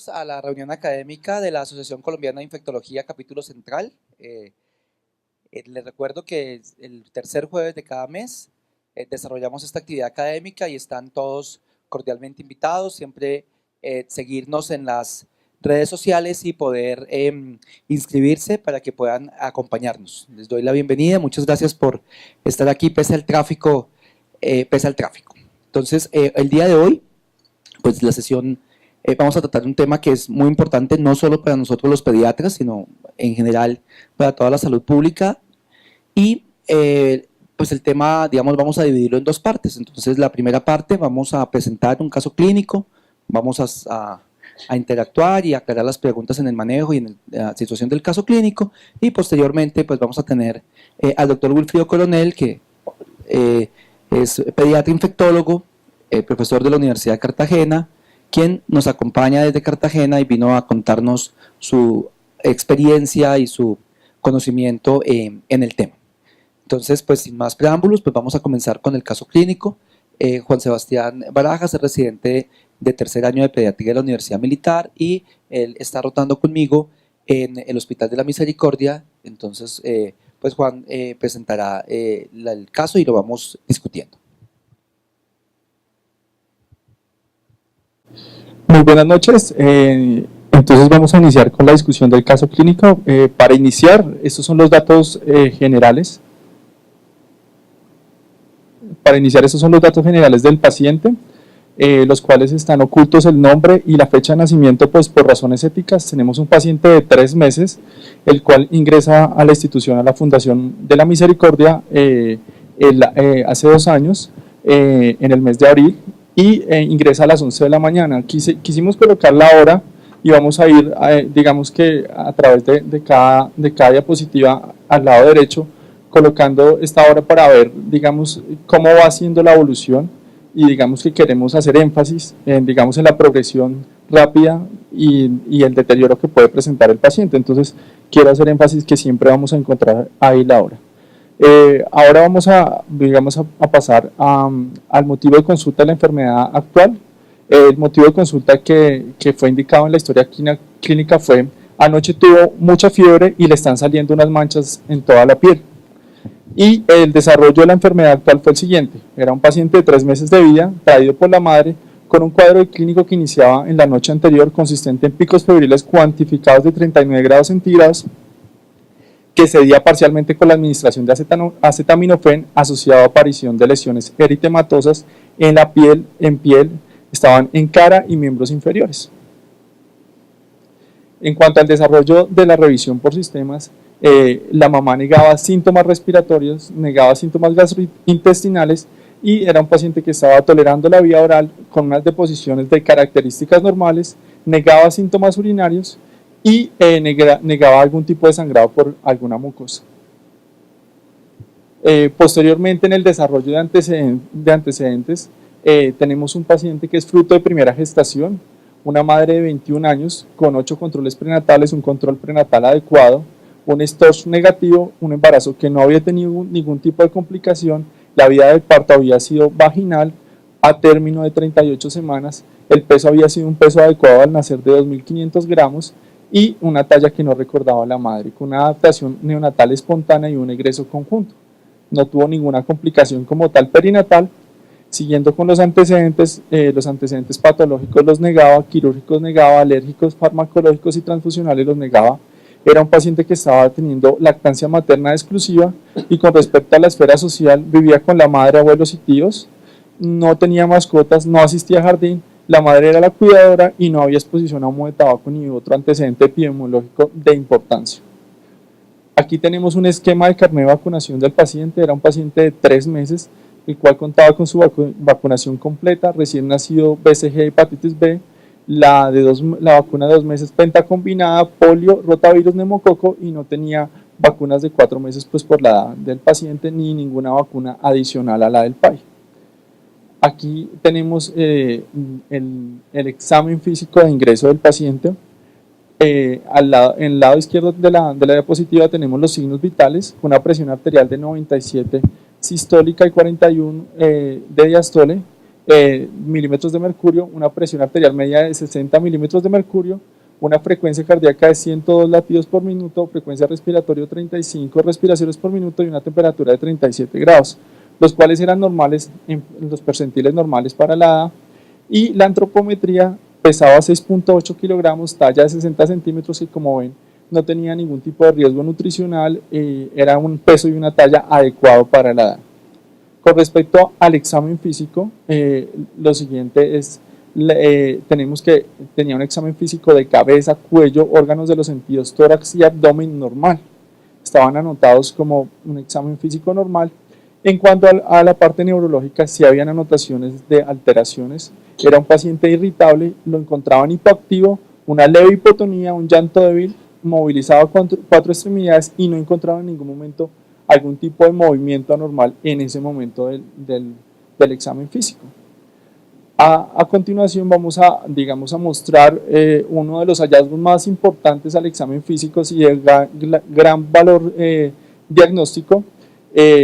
bienvenidos a la reunión académica de la Asociación Colombiana de Infectología, capítulo central. Les recuerdo que el tercer jueves de cada mes desarrollamos esta actividad académica y están todos cordialmente invitados. Siempre seguirnos en las redes sociales y poder inscribirse para que puedan acompañarnos. Les doy la bienvenida, muchas gracias por estar aquí pese al tráfico. Entonces, el día de hoy, pues la sesión vamos a tratar un tema que es muy importante no solo para nosotros los pediatras, sino en general para toda la salud pública. Y pues el tema, digamos, vamos a dividirlo en dos partes. Entonces, la primera parte vamos a presentar un caso clínico, vamos a interactuar y aclarar las preguntas en el manejo y en la situación del caso clínico, y posteriormente pues vamos a tener al doctor Wilfrido Coronel, que es pediatra infectólogo, profesor de la Universidad de Cartagena, quien nos acompaña desde Cartagena y vino a contarnos su experiencia y su conocimiento en el tema. Entonces, pues sin más preámbulos, pues vamos a comenzar con el caso clínico. Juan Sebastián Barajas es residente de tercer año de pediatría de la Universidad Militar y él está rotando conmigo en el Hospital de la Misericordia. Entonces, pues Juan presentará el caso y lo vamos discutiendo. Muy buenas noches. Entonces vamos a iniciar con la discusión del caso clínico. Para iniciar, estos son los datos generales. Para iniciar, estos son los datos generales del paciente, los cuales están ocultos el nombre y la fecha de nacimiento, pues por razones éticas. Tenemos un paciente de 3 meses, el cual ingresa a la institución, a la Fundación de la Misericordia, hace 2 años, en el mes de abril, y ingresa a las 11 de la mañana. Quisimos colocar la hora y vamos a ir, digamos que a través de cada diapositiva al lado derecho, colocando esta hora para ver, digamos, cómo va haciendo la evolución, y digamos que queremos hacer énfasis en la progresión rápida y el deterioro que puede presentar el paciente. Entonces quiero hacer énfasis que siempre vamos a encontrar ahí la hora. Ahora vamos a pasar al motivo de consulta de la enfermedad actual. El motivo de consulta que fue indicado en la historia clínica fue: anoche tuvo mucha fiebre y le están saliendo unas manchas en toda la piel. Y el desarrollo de la enfermedad actual fue el siguiente: era un paciente de 3 meses de vida, traído por la madre, con un cuadro clínico que iniciaba en la noche anterior, consistente en picos febriles cuantificados de 39 grados centígrados, que cedía parcialmente con la administración de acetaminofén, asociado a aparición de lesiones eritematosas en la piel, estaban en cara y miembros inferiores. En cuanto al desarrollo de la revisión por sistemas, la mamá negaba síntomas respiratorios, negaba síntomas gastrointestinales, y era un paciente que estaba tolerando la vía oral con unas deposiciones de características normales, negaba síntomas urinarios y negaba algún tipo de sangrado por alguna mucosa. Posteriormente, en el desarrollo de antecedentes, tenemos un paciente que es fruto de primera gestación, una madre de 21 años con 8 controles prenatales, un control prenatal adecuado, un STORCH negativo, un embarazo que no había tenido ningún tipo de complicación, la vía del parto había sido vaginal a término de 38 semanas, el peso había sido un peso adecuado al nacer de 2.500 gramos, y una talla que no recordaba la madre, con una adaptación neonatal espontánea y un egreso conjunto. No tuvo ninguna complicación como tal perinatal. Siguiendo con los antecedentes patológicos los negaba, quirúrgicos negaba, alérgicos, farmacológicos y transfusionales los negaba. Era un paciente que estaba teniendo lactancia materna exclusiva, y con respecto a la esfera social, vivía con la madre, abuelos y tíos, no tenía mascotas, no asistía a jardín, la madre era la cuidadora y no había exposición a humo de tabaco ni otro antecedente epidemiológico de importancia. Aquí tenemos un esquema de carnet de vacunación del paciente. Era un paciente de 3 meses, el cual contaba con su vacunación completa: recién nacido, BCG, hepatitis B, la vacuna de 2 meses pentacombinada, polio, rotavirus, neumococo, y no tenía vacunas de 4 meses pues por la edad del paciente, ni ninguna vacuna adicional a la del PAI. Aquí tenemos el examen físico de ingreso del paciente. En el lado izquierdo de la diapositiva tenemos los signos vitales: una presión arterial de 97 sistólica y 41 de diastole, milímetros de mercurio, una presión arterial media de 60 milímetros de mercurio, una frecuencia cardíaca de 102 latidos por minuto, frecuencia respiratoria de 35 respiraciones por minuto y una temperatura de 37 grados, los cuales eran normales, en los percentiles normales para la edad, y la antropometría pesaba 6.8 kilogramos, talla de 60 centímetros y como ven no tenía ningún tipo de riesgo nutricional, era un peso y una talla adecuado para la edad. Con respecto al examen físico, lo siguiente es, tenemos que tenía un examen físico de cabeza, cuello, órganos de los sentidos, tórax y abdomen normal. Estaban anotados como un examen físico normal. En cuanto a la parte neurológica, sí habían anotaciones de alteraciones. Era un paciente irritable, lo encontraban hipoactivo, una leve hipotonía, un llanto débil, movilizado con 4 extremidades y no encontraba en ningún momento algún tipo de movimiento anormal en ese momento del examen físico. A continuación vamos a mostrar uno de los hallazgos más importantes al examen físico y de gran valor diagnóstico.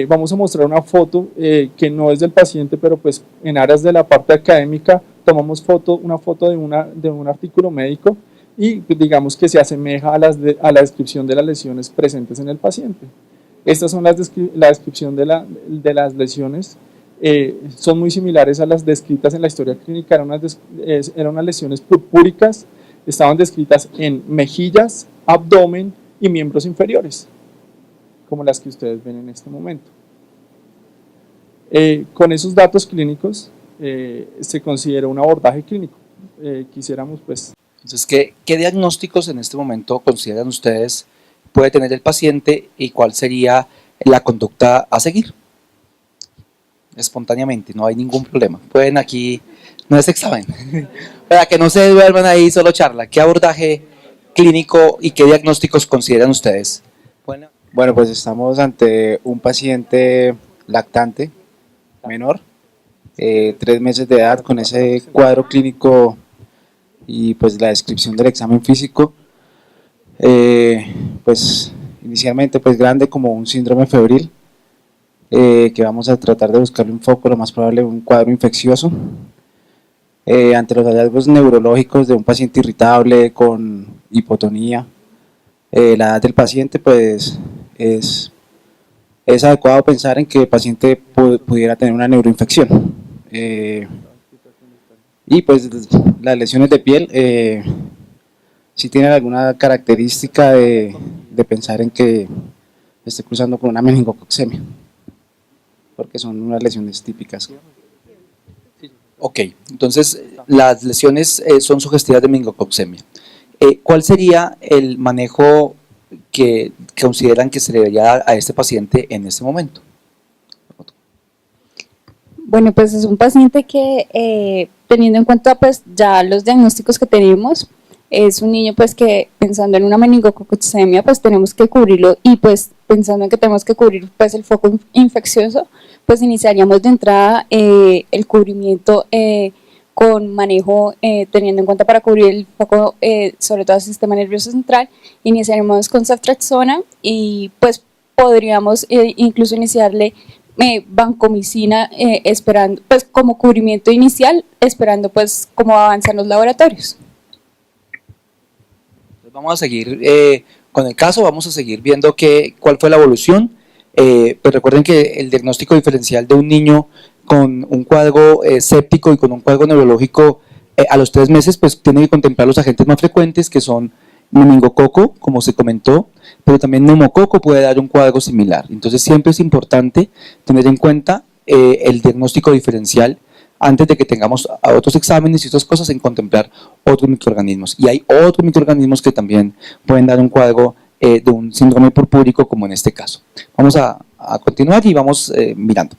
Vamos a mostrar una foto que no es del paciente, pero pues en aras de la parte académica tomamos una foto de un artículo médico y digamos que se asemeja a la descripción de las lesiones presentes en el paciente. Estas son la descripción de las lesiones, son muy similares a las descritas en la historia clínica, eran unas lesiones purpúricas, estaban descritas en mejillas, abdomen y miembros inferiores, como las que ustedes ven en este momento. Con esos datos clínicos se considera un abordaje clínico. Quisiéramos pues... Entonces, ¿qué diagnósticos en este momento consideran ustedes puede tener el paciente y cuál sería la conducta a seguir? Espontáneamente, no hay ningún problema. Pueden aquí, no es examen, para que no se duerman ahí, solo charla. ¿Qué abordaje clínico y qué diagnósticos consideran ustedes? Bueno, pues estamos ante un paciente lactante menor, 3 meses de edad, con ese cuadro clínico y pues la descripción del examen físico, pues inicialmente pues grande como un síndrome febril, que vamos a tratar de buscarle un foco, lo más probable un cuadro infeccioso. Ante los hallazgos neurológicos de un paciente irritable con hipotonía, la edad del paciente pues es adecuado pensar en que el paciente pudiera tener una neuroinfección. Y pues las lesiones de piel si tienen alguna característica de pensar en que esté cruzando con una meningococcemia, porque son unas lesiones típicas. Ok, entonces las lesiones son sugestivas de meningococcemia. ¿Cuál sería el manejo que consideran que se le debería dar a este paciente en este momento? Bueno, pues es un paciente que teniendo en cuenta pues ya los diagnósticos que tenemos, es un niño pues que pensando en una meningococcemia pues tenemos que cubrirlo y pues pensando en que tenemos que cubrir pues el foco infeccioso, pues iniciaríamos de entrada el cubrimiento con manejo teniendo en cuenta para cubrir el foco sobre todo el sistema nervioso central, iniciaríamos con ceftriaxona y pues podríamos incluso iniciarle vancomicina esperando pues como cubrimiento inicial, esperando pues cómo avanzan los laboratorios. Vamos a seguir con el caso, vamos a seguir viendo cuál fue la evolución. Pues recuerden que el diagnóstico diferencial de un niño con un cuadro séptico y con un cuadro neurológico a los 3 meses pues tiene que contemplar los agentes más frecuentes que son meningococo, como se comentó, pero también neumococo puede dar un cuadro similar. Entonces siempre es importante tener en cuenta el diagnóstico diferencial antes de que tengamos a otros exámenes y otras cosas en contemplar otros microorganismos. Y hay otros microorganismos que también pueden dar un cuadro de un síndrome purpúrico como en este caso. Vamos a continuar y vamos mirando.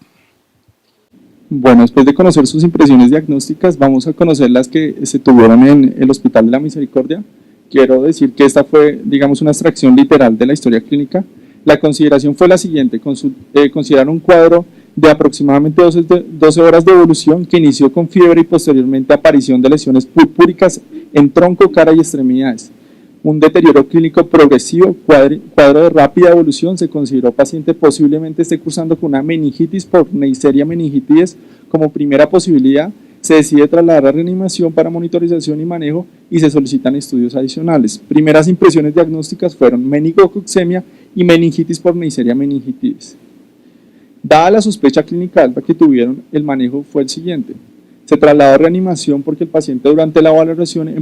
Bueno, después de conocer sus impresiones diagnósticas, vamos a conocer las que se tuvieron en el Hospital de la Misericordia. Quiero decir que esta fue, digamos, una extracción literal de la historia clínica. La consideración fue la siguiente: considerar un cuadro de aproximadamente 12 horas de evolución que inició con fiebre y posteriormente aparición de lesiones purpúricas en tronco, cara y extremidades. Un deterioro clínico progresivo, cuadro de rápida evolución, se consideró paciente posiblemente esté cursando con una meningitis por Neisseria meningitidis como primera posibilidad, se decide trasladar a reanimación para monitorización y manejo y se solicitan estudios adicionales. Primeras impresiones diagnósticas fueron meningococcemia y meningitis por Neisseria meningitidis. Dada la sospecha clínica alta que tuvieron, el manejo fue el siguiente. Se trasladó a reanimación porque el paciente durante la valoración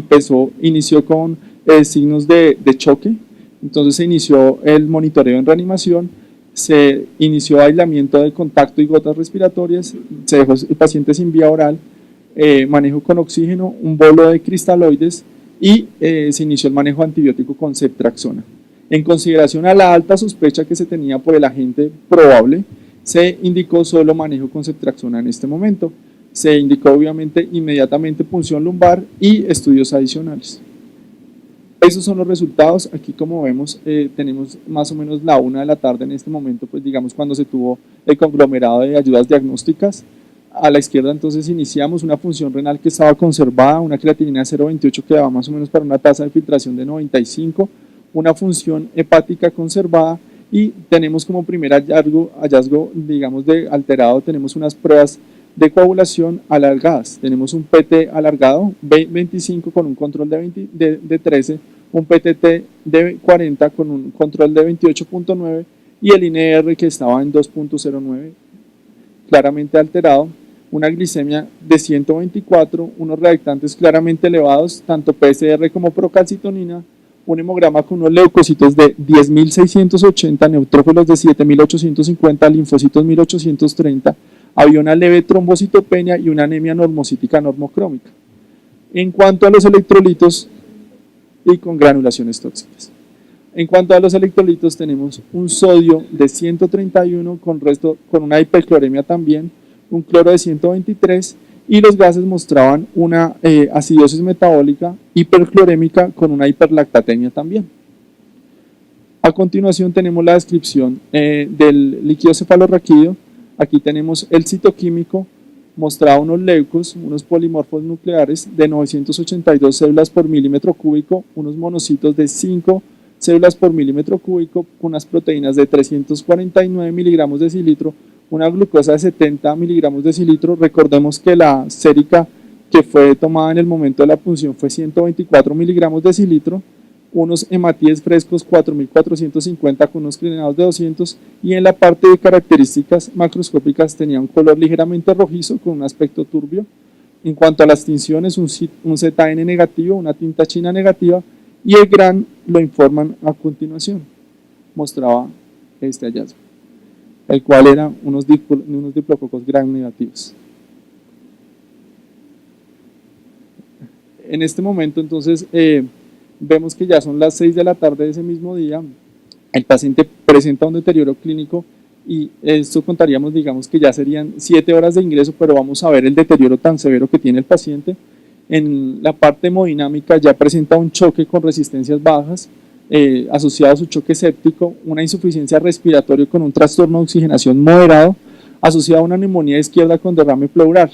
inició con signos de choque, entonces se inició el monitoreo en reanimación, se inició aislamiento de contacto y gotas respiratorias, se dejó el paciente sin vía oral, manejo con oxígeno, un bolo de cristaloides y se inició el manejo antibiótico con ceftriaxona. En consideración a la alta sospecha que se tenía por el agente probable, se indicó solo manejo con ceftriaxona en este momento. Se indicó obviamente inmediatamente punción lumbar y estudios adicionales. Esos son los resultados. Aquí, como vemos, tenemos más o menos la 1 de la tarde en este momento, pues digamos cuando se tuvo el conglomerado de ayudas diagnósticas. A la izquierda entonces iniciamos una función renal que estaba conservada, una creatinina de 0,28 que daba más o menos para una tasa de filtración de 95, una función hepática conservada y tenemos como primer hallazgo digamos de alterado, tenemos unas pruebas de coagulación alargadas. Tenemos un PT alargado 25 con un control de 13, un PTT de 40 con un control de 28.9 y el INR que estaba en 2.09 claramente alterado, una glicemia de 124, unos reactantes claramente elevados, tanto PCR como procalcitonina, un hemograma con unos leucocitos de 10.680, neutrófilos de 7.850, linfocitos 1.830, había una leve trombocitopenia y una anemia normocítica normocrómica. En cuanto a los electrolitos y con granulaciones tóxicas. En cuanto a los electrolitos tenemos un sodio de 131 con una hipercloremia también, un cloro de 123 y los gases mostraban una acidosis metabólica hiperclorémica con una hiperlactatemia también. A continuación tenemos la descripción del líquido cefalorraquídeo. Aquí tenemos el citoquímico, mostraba unos leucos, unos polimorfos nucleares de 982 células por milímetro cúbico, unos monocitos de 5 células por milímetro cúbico, unas proteínas de 349 miligramos de cilitro, una glucosa de 70 miligramos de cilitro. Recordemos que la sérica que fue tomada en el momento de la punción fue 124 miligramos de cilitro, unos hematíes frescos 4450 con unos crinados de 200 y en la parte de características macroscópicas tenía un color ligeramente rojizo con un aspecto turbio. En cuanto a las tinciones, un ZN negativo, una tinta china negativa y el GRAN lo informan a continuación. Mostraba este hallazgo, el cual eran unos diplococos GRAN negativos. En este momento entonces vemos que ya son las 6 de la tarde de ese mismo día, el paciente presenta un deterioro clínico y esto contaríamos, digamos que ya serían 7 horas de ingreso, pero vamos a ver el deterioro tan severo que tiene el paciente. En la parte hemodinámica ya presenta un choque con resistencias bajas, asociado a su choque séptico, una insuficiencia respiratoria con un trastorno de oxigenación moderado, asociado a una neumonía izquierda con derrame pleural.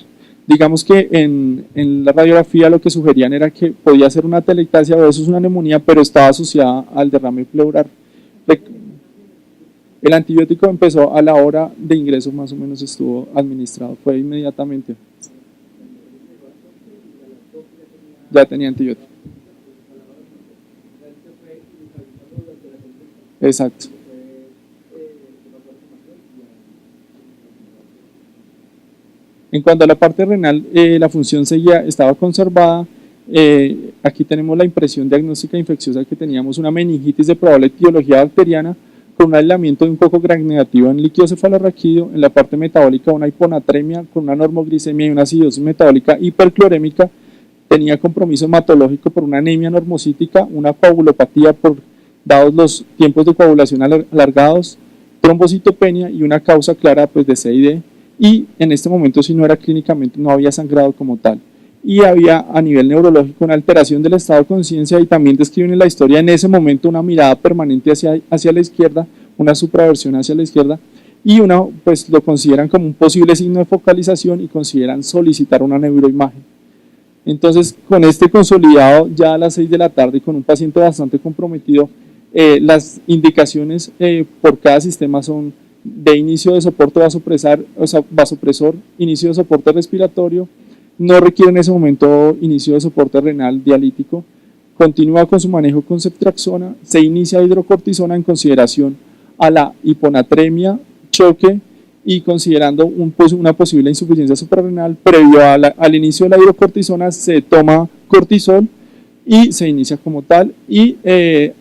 Digamos que en la radiografía lo que sugerían era que podía ser una atelectasia o eso es una neumonía, pero estaba asociada al derrame pleural. El antibiótico empezó a la hora de ingreso, más o menos estuvo administrado, fue inmediatamente. Ya tenía antibiótico. Exacto. En cuanto a la parte renal, la función estaba conservada. Aquí tenemos la impresión diagnóstica infecciosa que teníamos una meningitis de probable etiología bacteriana con un aislamiento de un coco gram negativo en líquido cefalorraquídeo. En la parte metabólica una hiponatremia con una normoglicemia y una acidosis metabólica hiperclorémica. Tenía compromiso hematológico por una anemia normocítica, una coagulopatía dados los tiempos de coagulación alargados, trombocitopenia y una causa clara pues, de CID. Y en este momento, si no era clínicamente, no había sangrado como tal. Y había a nivel neurológico una alteración del estado de conciencia y también describen en la historia en ese momento una mirada permanente hacia la izquierda, una supraversión hacia la izquierda y pues lo consideran como un posible signo de focalización y consideran solicitar una neuroimagen. Entonces, con este consolidado ya a las 6 de la tarde con un paciente bastante comprometido, las indicaciones por cada sistema son de inicio de soporte vasopresor, inicio de soporte respiratorio, no requiere en ese momento inicio de soporte renal dialítico, continúa con su manejo con ceftriaxona, se inicia hidrocortisona en consideración a la hiponatremia, choque y considerando una posible insuficiencia suprarrenal. Previo al inicio de la hidrocortisona se toma cortisol y se inicia como tal, y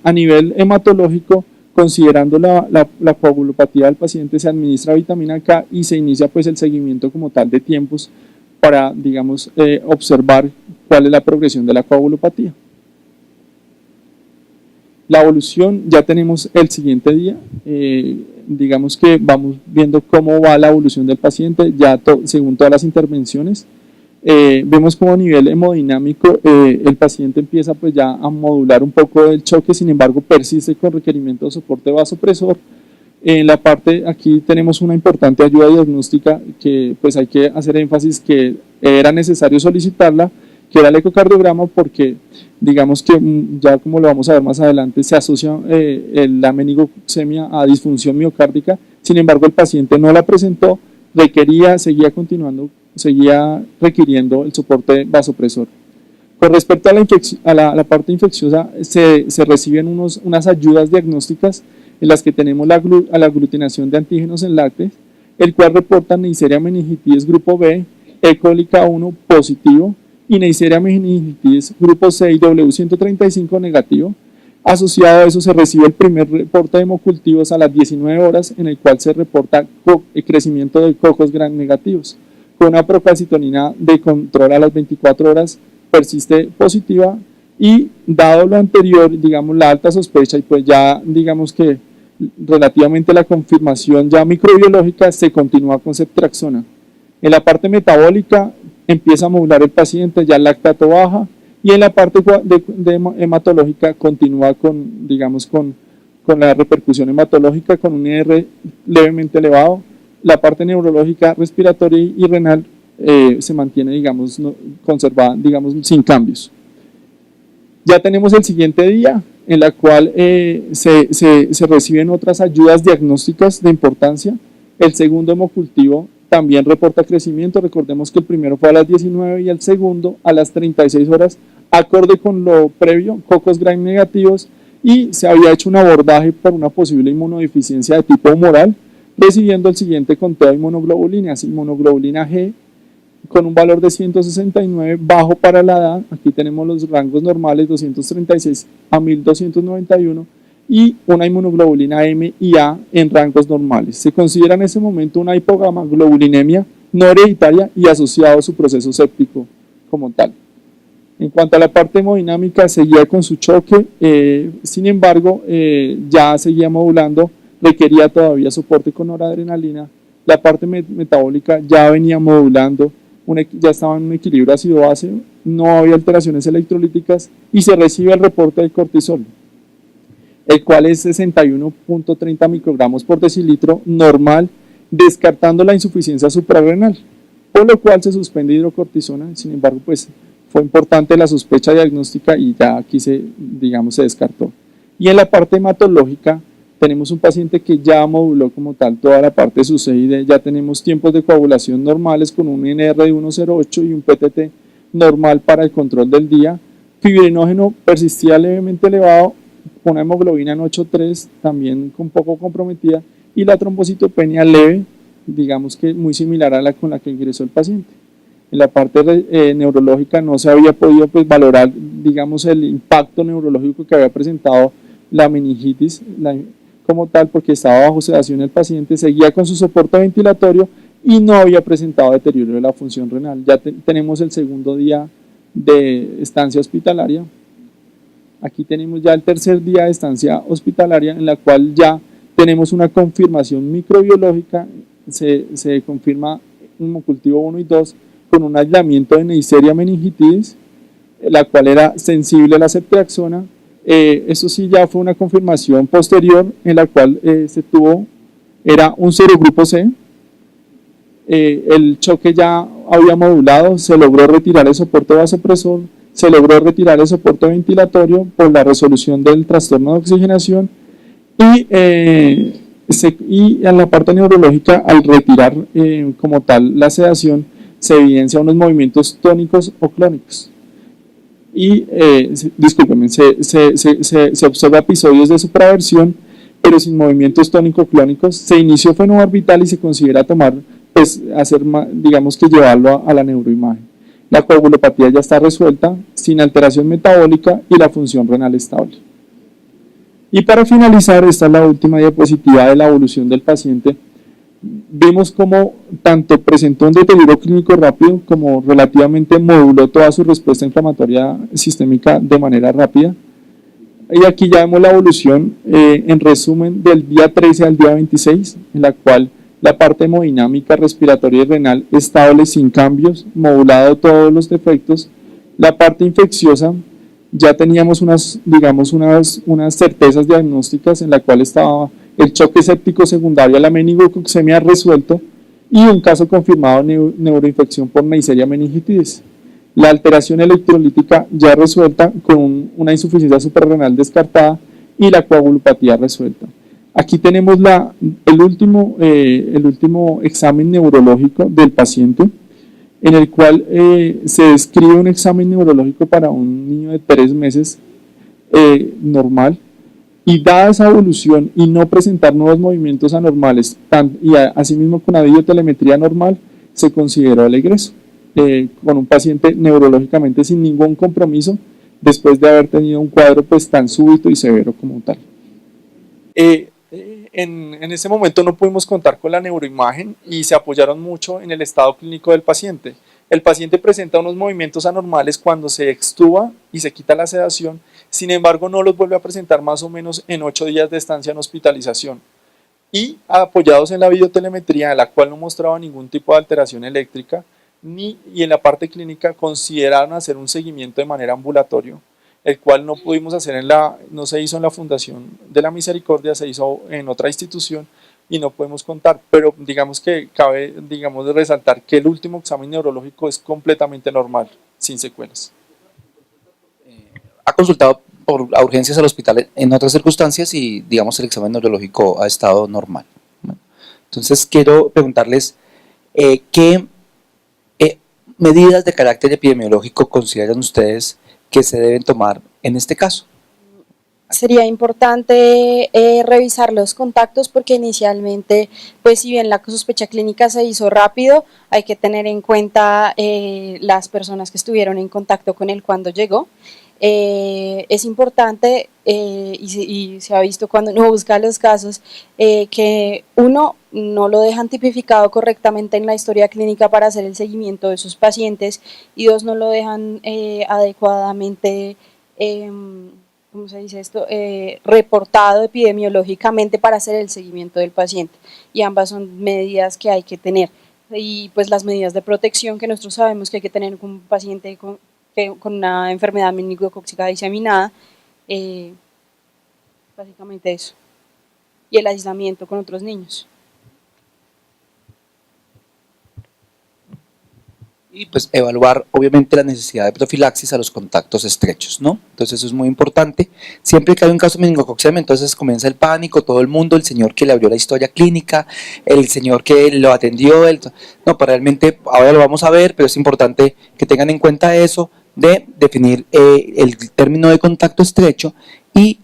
a nivel hematológico, considerando la coagulopatía del paciente, se administra vitamina K y se inicia pues el seguimiento como tal de tiempos para, digamos, observar cuál es la progresión de la coagulopatía. La evolución ya tenemos el siguiente día, digamos que vamos viendo cómo va la evolución del paciente ya según todas las intervenciones. Vemos como a nivel hemodinámico el paciente empieza pues ya a modular un poco el choque, sin embargo persiste con requerimiento de soporte vasopresor. En la parte, aquí tenemos una importante ayuda diagnóstica que pues hay que hacer énfasis que era necesario solicitarla, que era el ecocardiograma, porque digamos que ya como lo vamos a ver más adelante se asocia la meningococcemia a disfunción miocárdica. Sin embargo el paciente no la presentó, seguía requiriendo el soporte vasopresor. Con respecto a la parte infecciosa, se reciben unas ayudas diagnósticas en las que tenemos la aglutinación de antígenos en lácteos, el cual reporta Neisseria meningitis grupo B, E. coli K1 positivo y Neisseria meningitis grupo C y W135 negativo. Asociado a eso se recibe el primer reporte de hemocultivos a las 19 horas, en el cual se reporta el crecimiento de cocos gram negativos, con una procalcitonina de control a las 24 horas persiste positiva, y dado lo anterior, digamos la alta sospecha y pues ya digamos que relativamente la confirmación ya microbiológica, se continúa con ceftriaxona. En la parte metabólica empieza a modular el paciente, ya el lactato baja, y en la parte de hematológica continúa con, digamos, con la repercusión hematológica con un IR levemente elevado. La parte neurológica, respiratoria y renal se mantiene, digamos, conservada, digamos, sin cambios. Ya tenemos el siguiente día, en la cual se reciben otras ayudas diagnósticas de importancia. El segundo hemocultivo también reporta crecimiento. Recordemos que el primero fue a las 19 y el segundo a las 36 horas, acorde con lo previo, cocos gram negativos, y se había hecho un abordaje por una posible inmunodeficiencia de tipo humoral, recibiendo el siguiente conteo de inmunoglobulinas, inmunoglobulina G con un valor de 169, bajo para la edad. Aquí tenemos los rangos normales 236 a 1291, y una inmunoglobulina M y A en rangos normales. Se considera en ese momento una hipogamaglobulinemia no hereditaria y asociado a su proceso séptico como tal. En cuanto a la parte hemodinámica, seguía con su choque, sin embargo ya seguía modulando, requería todavía soporte con noradrenalina. La parte metabólica ya venía modulando, ya estaba en un equilibrio ácido-base, no había alteraciones electrolíticas, y se recibe el reporte de cortisol, el cual es 61.30 microgramos por decilitro normal, descartando la insuficiencia suprarrenal, por lo cual se suspende hidrocortisona. Sin embargo, pues fue importante la sospecha diagnóstica y ya aquí se descartó. Y en la parte hematológica tenemos un paciente que ya moduló como tal toda la parte de su CID, ya tenemos tiempos de coagulación normales con un NR de 1.08 y un PTT normal para el control del día. Fibrinógeno persistía levemente elevado, con una hemoglobina en 8.3 también un poco comprometida, y la trombocitopenia leve, digamos que muy similar a la con la que ingresó el paciente. En la parte neurológica no se había podido pues valorar, digamos, el impacto neurológico que había presentado la meningitis como tal, porque estaba bajo sedación el paciente, seguía con su soporte ventilatorio y no había presentado deterioro de la función renal. Ya tenemos el segundo día de estancia hospitalaria. Aquí tenemos ya el tercer día de estancia hospitalaria, en la cual ya tenemos una confirmación microbiológica, se confirma un hemocultivo 1 y 2 con un aislamiento de Neisseria meningitis, la cual era sensible a la ceftriaxona. Eso sí ya fue una confirmación posterior, en la cual era un serogrupo C. El choque ya había modulado, se logró retirar el soporte vasopresor, se logró retirar el soporte ventilatorio por la resolución del trastorno de oxigenación, y Y en la parte neurológica, al retirar como tal la sedación, se evidencia unos movimientos tónicos o clónicos. Y, discúlpenme, se observa episodios de supraversión, pero sin movimientos tónico-clónicos. Se inició fenobarbital y se considera tomar, pues, digamos que llevarlo a la neuroimagen. La coagulopatía ya está resuelta, sin alteración metabólica y la función renal estable. Y para finalizar, esta es la última diapositiva de la evolución del paciente. Vimos cómo tanto presentó un deterioro clínico rápido como relativamente moduló toda su respuesta inflamatoria sistémica de manera rápida. Y aquí ya vemos la evolución en resumen del día 13 al día 26, en la cual la parte hemodinámica, respiratoria y renal estable sin cambios, modulado todos los defectos. La parte infecciosa, ya teníamos unas certezas diagnósticas en la cual estaba el choque séptico secundario a la meningococcemia resuelto y un caso confirmado de neuroinfección por Neisseria meningitidis. La alteración electrolítica ya resuelta con una insuficiencia suprarrenal descartada y la coagulopatía resuelta. Aquí tenemos el último examen neurológico del paciente, en el cual se describe un examen neurológico para un niño de 3 meses normal, y dada esa evolución y no presentar nuevos movimientos anormales, y asimismo con la videotelemetría normal, se consideró el egreso, con un paciente neurológicamente sin ningún compromiso, después de haber tenido un cuadro pues tan súbito y severo como tal. En ese momento no pudimos contar con la neuroimagen y se apoyaron mucho en el estado clínico del paciente. El paciente presenta unos movimientos anormales cuando se extuba y se quita la sedación, sin embargo no los vuelve a presentar más o menos en 8 días de estancia en hospitalización. Y apoyados en la videotelemetría, en la cual no mostraba ningún tipo de alteración eléctrica, y en la parte clínica consideraron hacer un seguimiento de manera ambulatoria, el cual no pudimos hacer no se hizo en la Fundación de la Misericordia, se hizo en otra institución y no podemos contar, pero digamos que cabe resaltar que el último examen neurológico es completamente normal, sin secuelas. Ha consultado por urgencias al hospital en otras circunstancias y digamos el examen neurológico ha estado normal. Entonces quiero preguntarles qué medidas de carácter epidemiológico consideran ustedes que se deben tomar en este caso. Sería importante revisar los contactos porque inicialmente, pues si bien la sospecha clínica se hizo rápido, hay que tener en cuenta las personas que estuvieron en contacto con él cuando llegó. Es importante y se ha visto cuando uno busca los casos que uno no lo dejan tipificado correctamente en la historia clínica para hacer el seguimiento de sus pacientes y 2, no lo dejan adecuadamente ¿cómo se dice esto? Reportado epidemiológicamente para hacer el seguimiento del paciente, y ambas son medidas que hay que tener, y pues las medidas de protección que nosotros sabemos que hay que tener con un paciente con una enfermedad meningocócica diseminada, básicamente eso, y el aislamiento con otros niños. Y pues evaluar obviamente la necesidad de profilaxis a los contactos estrechos, ¿no? Entonces eso es muy importante. Siempre que hay un caso de meningococcemia, entonces comienza el pánico, todo el mundo, el señor que le abrió la historia clínica, el señor que lo atendió, no, pues realmente ahora lo vamos a ver, pero es importante que tengan en cuenta eso de definir el término de contacto estrecho y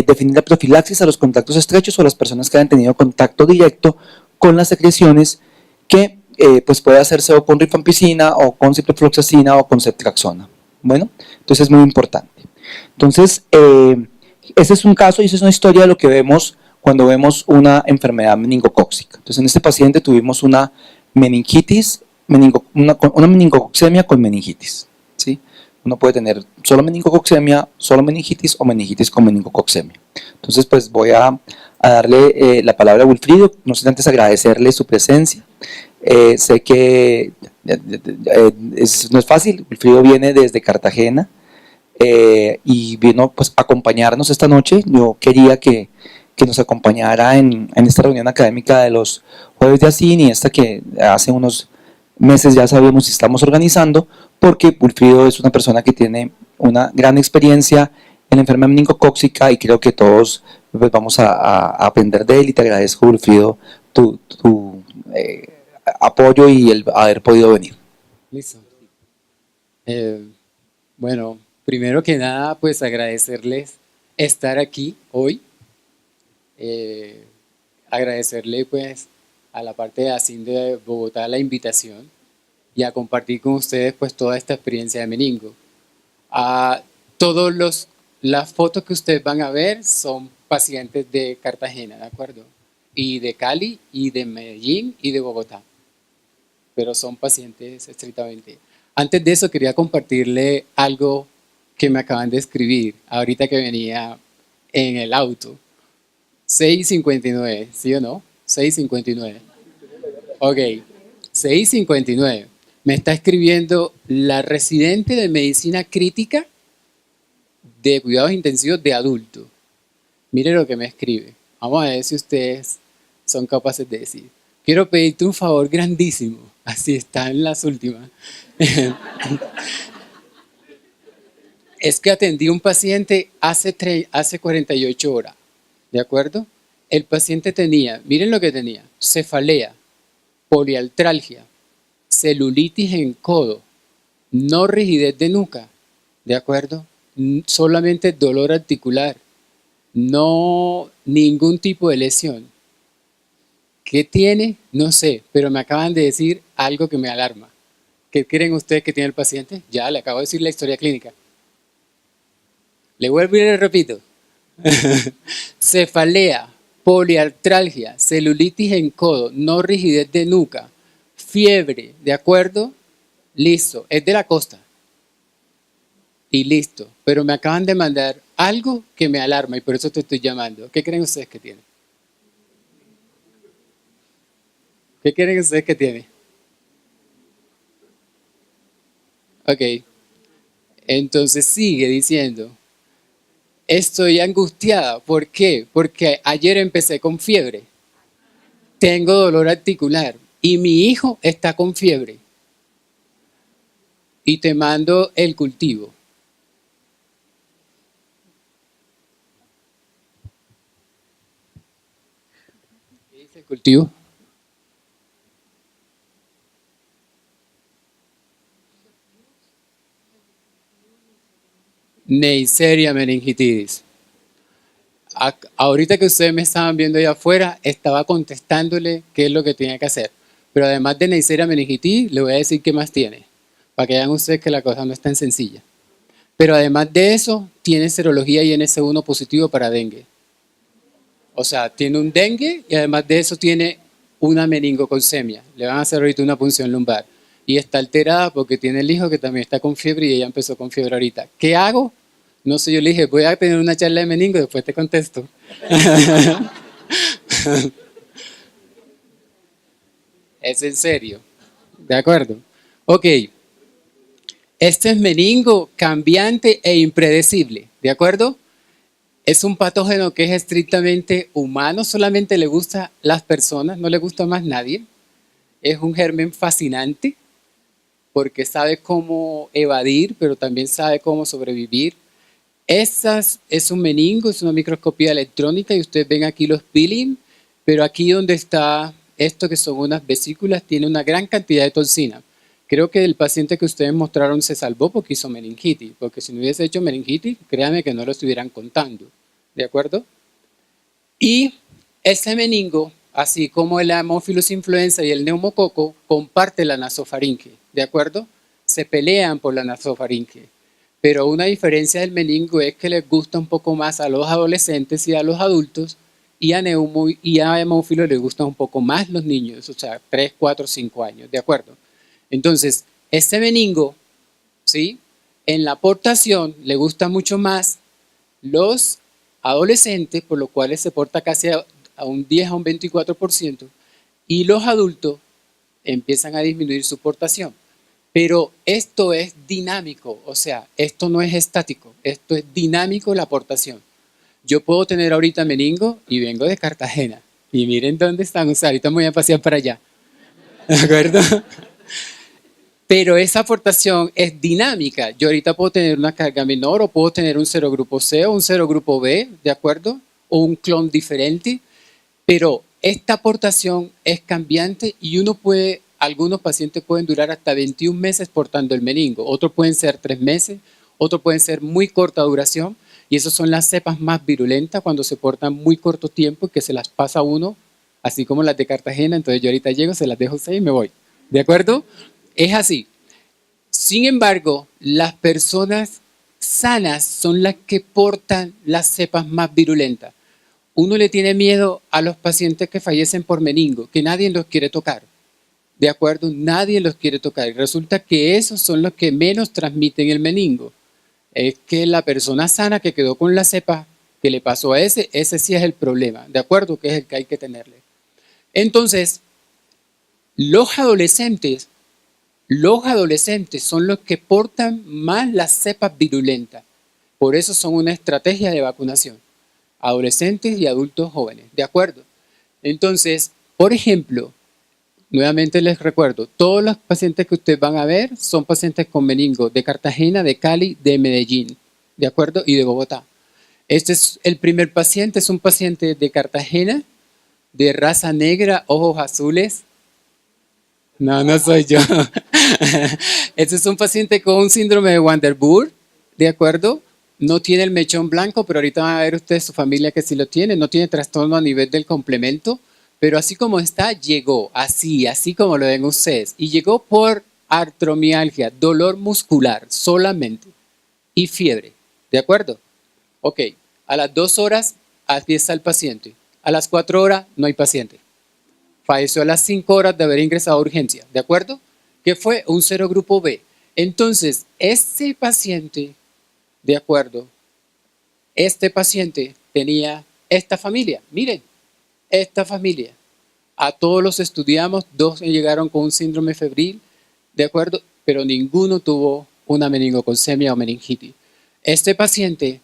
definir la profilaxis a los contactos estrechos o a las personas que han tenido contacto directo con las secreciones que pues puede hacerse o con rifampicina o con ciprofloxacina o con ceftriaxona. Bueno, entonces es muy importante. Entonces, ese es un caso y esa es una historia de lo que vemos cuando vemos una enfermedad meningocócica. Entonces, en este paciente tuvimos una meningitis, una meningococcemia con meningitis, ¿sí? Uno puede tener solo meningococcemia, solo meningitis o meningitis con meningococcemia. Entonces, pues voy a darle la palabra a Wilfrido, no sin antes agradecerle su presencia. Sé que no es fácil. Wilfrido viene desde Cartagena y vino pues a acompañarnos esta noche. Yo quería que nos acompañara en esta reunión académica de los jueves de ASIN, y esta que hace unos meses ya sabíamos si estamos organizando, porque Wilfrido es una persona que tiene una gran experiencia en la enfermedad meningocócica y creo que todos pues, vamos a aprender de él y te agradezco, Wilfrido, tu apoyo y el haber podido venir. Listo. Bueno, primero que nada, pues agradecerles estar aquí hoy. Agradecerle pues a la parte de ASIN de Bogotá la invitación y a compartir con ustedes pues toda esta experiencia de meningo. Las fotos que ustedes van a ver son pacientes de Cartagena, ¿de acuerdo? Y de Cali, y de Medellín, y de Bogotá. Pero son pacientes estrictamente. Antes de eso quería compartirle algo que me acaban de escribir ahorita que venía en el auto. 6:59, ¿sí o no? 6:59. Ok, 6:59. Me está escribiendo la residente de medicina crítica de cuidados intensivos de adultos. Mire lo que me escribe. Vamos a ver si ustedes son capaces de decir. Quiero pedirte un favor grandísimo. Así está en las últimas. Es que atendí a un paciente hace 48 horas. ¿De acuerdo? El paciente tenía, miren lo que tenía, cefalea, poliartralgia, celulitis en codo, no rigidez de nuca, ¿de acuerdo? Solamente dolor articular, no ningún tipo de lesión. ¿Qué tiene? No sé, pero me acaban de decir algo que me alarma. ¿Qué creen ustedes que tiene el paciente? Ya le acabo de decir la historia clínica. Le vuelvo y le repito. Cefalea, poliartralgia, celulitis en codo, no rigidez de nuca, fiebre, ¿de acuerdo? Listo, es de la costa. Y listo, pero me acaban de mandar algo que me alarma y por eso te estoy llamando. ¿Qué creen ustedes que tiene? ¿Qué creen ustedes que tiene? Ok, entonces sigue diciendo. Estoy angustiada. ¿Por qué? Porque ayer empecé con fiebre. Tengo dolor articular y mi hijo está con fiebre. Y te mando el cultivo. ¿Qué dice el cultivo? Neisseria meningitidis. Ahorita que ustedes me estaban viendo allá afuera, estaba contestándole qué es lo que tenía que hacer. Pero además de Neisseria meningitidis, le voy a decir qué más tiene, para que vean ustedes que la cosa no es tan sencilla. Pero además de eso, tiene serología INS1 positivo para dengue. O sea, tiene un dengue y además de eso tiene una meningococemia. Le van a hacer ahorita una punción lumbar. Y está alterada porque tiene el hijo que también está con fiebre y ella empezó con fiebre ahorita. ¿Qué hago? No sé, yo le dije, voy a tener una charla de meningo, después te contesto. Es en serio. ¿De acuerdo? Ok. Este es meningo cambiante e impredecible. ¿De acuerdo? Es un patógeno que es estrictamente humano, solamente le gusta a las personas, no le gusta a más nadie. Es un germen fascinante porque sabe cómo evadir, pero también sabe cómo sobrevivir. Es un meningo, es una microscopía electrónica y ustedes ven aquí los peeling, pero aquí donde está esto que son unas vesículas tiene una gran cantidad de toxina. Creo que el paciente que ustedes mostraron se salvó porque hizo meningitis, porque si no hubiese hecho meningitis, créanme que no lo estuvieran contando, ¿de acuerdo? Y ese meningo, así como el Haemophilus influenza y el neumococo, comparte la nasofaringe, ¿de acuerdo? Se pelean por la nasofaringe. Pero una diferencia del meningo es que les gusta un poco más a los adolescentes y a los adultos, y a Haemophilus les gustan un poco más los niños, o sea, 3, 4, 5 años, ¿de acuerdo? Entonces, este meningo, ¿sí? En la portación le gusta mucho más los adolescentes, por lo cual se porta casi a un 10 a un 24%, y los adultos empiezan a disminuir su portación. Pero esto es dinámico, o sea, esto no es estático, esto es dinámico la aportación. Yo puedo tener ahorita meningo y vengo de Cartagena. Y miren dónde están, o sea, ahorita me voy a pasear para allá. ¿De acuerdo? Pero esa aportación es dinámica. Yo ahorita puedo tener una carga menor o puedo tener un serogrupo C o un serogrupo B, ¿de acuerdo? O un clon diferente, pero esta aportación es cambiante y algunos pacientes pueden durar hasta 21 meses portando el meningo, otros pueden ser 3 meses, otros pueden ser muy corta duración, y esas son las cepas más virulentas cuando se portan muy corto tiempo y que se las pasa uno, así como las de Cartagena. Entonces yo ahorita llego, se las dejo a usted y me voy, ¿de acuerdo? Es así. Sin embargo, las personas sanas son las que portan las cepas más virulentas. Uno le tiene miedo a los pacientes que fallecen por meningo, que nadie los quiere tocar. ¿De acuerdo? Nadie los quiere tocar. Y resulta que esos son los que menos transmiten el meningo. Es que la persona sana que quedó con la cepa que le pasó a ese sí es el problema. ¿De acuerdo? Que es el que hay que tenerle. Entonces, los adolescentes son los que portan más las cepas virulentas. Por eso son una estrategia de vacunación. Adolescentes y adultos jóvenes, ¿de acuerdo? Entonces, por ejemplo, nuevamente les recuerdo, todos los pacientes que ustedes van a ver son pacientes con meningo de Cartagena, de Cali, de Medellín, ¿de acuerdo? Y de Bogotá. Este es el primer paciente, es un paciente de Cartagena, de raza negra, ojos azules. No, no soy yo. Este es un paciente con un síndrome de Waardenburg, ¿de acuerdo? No tiene el mechón blanco, pero ahorita van a ver ustedes su familia que sí lo tiene. No tiene trastorno a nivel del complemento, pero así como está, llegó así como lo ven ustedes. Y llegó por artromialgia, dolor muscular solamente y fiebre. ¿De acuerdo? Ok, a las 2 horas aquí está el paciente. A las 4 horas no hay paciente. Falleció a las 5 horas de haber ingresado a urgencia. ¿De acuerdo? Que fue un serogrupo B. Entonces, este paciente... De acuerdo, este paciente tenía esta familia, miren, esta familia. A todos los estudiamos, 2 llegaron con un síndrome febril, de acuerdo, pero ninguno tuvo una meningococemia o meningitis. Este paciente,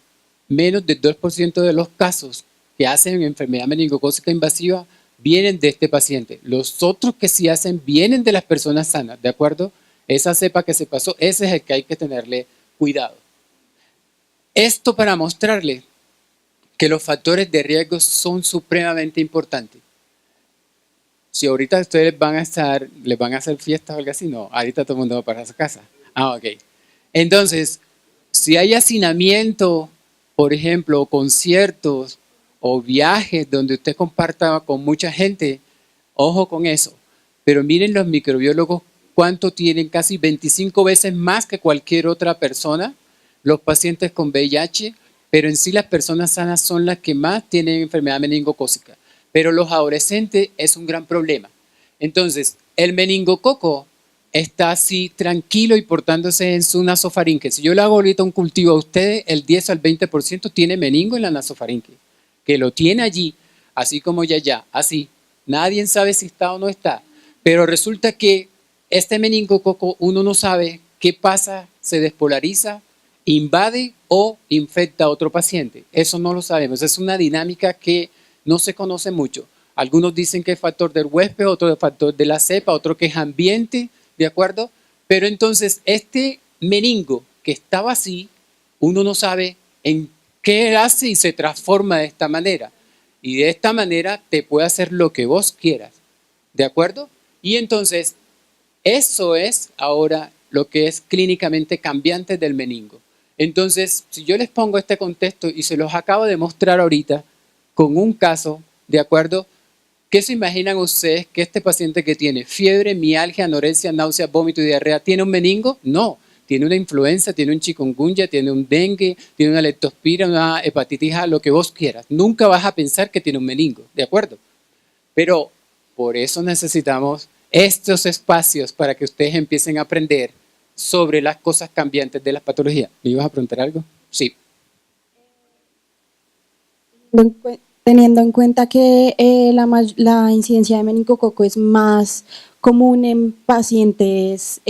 menos del 2% de los casos que hacen enfermedad meningocócica invasiva vienen de este paciente. Los otros que sí hacen vienen de las personas sanas, ¿de acuerdo? Esa cepa que se pasó, ese es el que hay que tenerle cuidado. Esto para mostrarle que los factores de riesgo son supremamente importantes. Si ahorita ustedes les van a hacer fiestas o algo así, no, ahorita todo el mundo va para su casa. Ok. Entonces, si hay hacinamiento, por ejemplo, conciertos o viajes donde usted comparta con mucha gente, ojo con eso. Pero miren los microbiólogos cuánto tienen, casi 25 veces más que cualquier otra persona. Los pacientes con VIH, pero en sí las personas sanas son las que más tienen enfermedad meningocócica. Pero los adolescentes es un gran problema. Entonces, el meningococo está así tranquilo y portándose en su nasofaringe. Si yo le hago ahorita un cultivo a ustedes, el 10 al 20% tiene meningo en la nasofaringe, que lo tiene allí, así como ya, así. Nadie sabe si está o no está. Pero resulta que este meningococo uno no sabe qué pasa, se despolariza, invade o infecta a otro paciente. Eso no lo sabemos. Es una dinámica que no se conoce mucho. Algunos dicen que es factor del huésped, otro es factor de la cepa, otro que es ambiente, ¿de acuerdo? Pero entonces este meningo que estaba así, uno no sabe en qué hace y se transforma de esta manera. Y de esta manera te puede hacer lo que vos quieras, ¿de acuerdo? Y entonces eso es ahora lo que es clínicamente cambiante del meningo. Entonces, si yo les pongo este contexto y se los acabo de mostrar ahorita con un caso, ¿de acuerdo? ¿Qué se imaginan ustedes que este paciente que tiene fiebre, mialgia, anorexia, náuseas, vómito y diarrea tiene un meningo? No, tiene una influenza, tiene un chikungunya, tiene un dengue, tiene una leptospira, una hepatitis A, lo que vos quieras. Nunca vas a pensar que tiene un meningo, ¿de acuerdo? Pero por eso necesitamos estos espacios para que ustedes empiecen a aprender sobre las cosas cambiantes de las patologías. ¿Me ibas a preguntar algo? Sí. Teniendo en cuenta que la incidencia de meningococo es más común en pacientes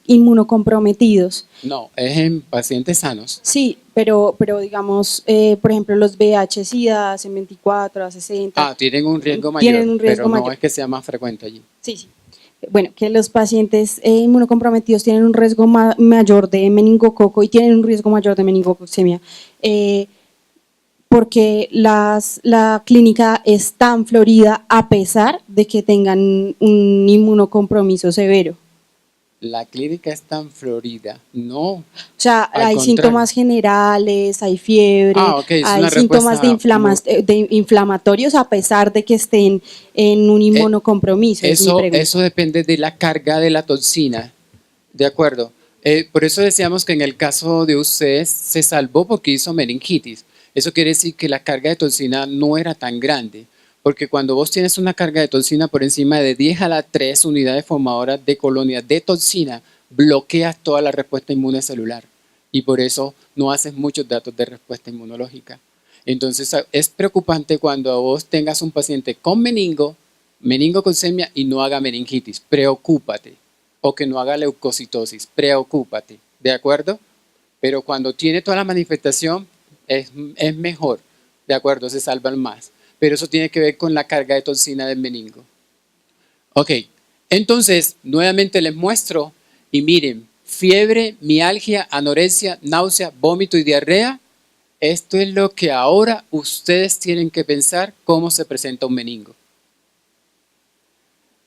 inmunocomprometidos. No, es en pacientes sanos. Sí, pero digamos, por ejemplo, los VIH-Sida, AC24, AC60. Tienen un riesgo mayor, tienen un riesgo pero no mayor. es que sea más frecuente allí. Sí. bueno, que los pacientes inmunocomprometidos tienen un riesgo mayor de meningococo y tienen un riesgo mayor de meningococcemia, porque la clínica es tan florida a pesar de que tengan un inmunocompromiso severo. La clínica es tan florida. No, O sea, al hay contrario. síntomas generales, hay fiebre, Ok, es hay una síntomas respuesta de inflamatorios a pesar de que estén en un inmunocompromiso, es mi pregunta. Eso depende de la carga de la toxina, ¿de acuerdo? Por eso decíamos que en el caso de ustedes se salvó porque hizo meningitis. Eso quiere decir que la carga de toxina no era tan grande, porque cuando vos tienes una carga de toxina por encima de 10 a la 3 unidades formadoras de colonias de toxina, bloqueas toda la respuesta inmune celular y por eso no haces muchos datos de respuesta inmunológica. Entonces es preocupante cuando vos tengas un paciente con meningococcemia y no haga meningitis, preocúpate. O que no haga leucocitosis, preocúpate, ¿de acuerdo? Pero cuando tiene toda la manifestación es mejor, ¿de acuerdo? Se salvan más. Pero eso tiene que ver con la carga de toxina del meningo. Ok, entonces nuevamente les muestro y miren, fiebre, mialgia, anorexia, náusea, vómito y diarrea. Esto es lo que ahora ustedes tienen que pensar cómo se presenta un meningo.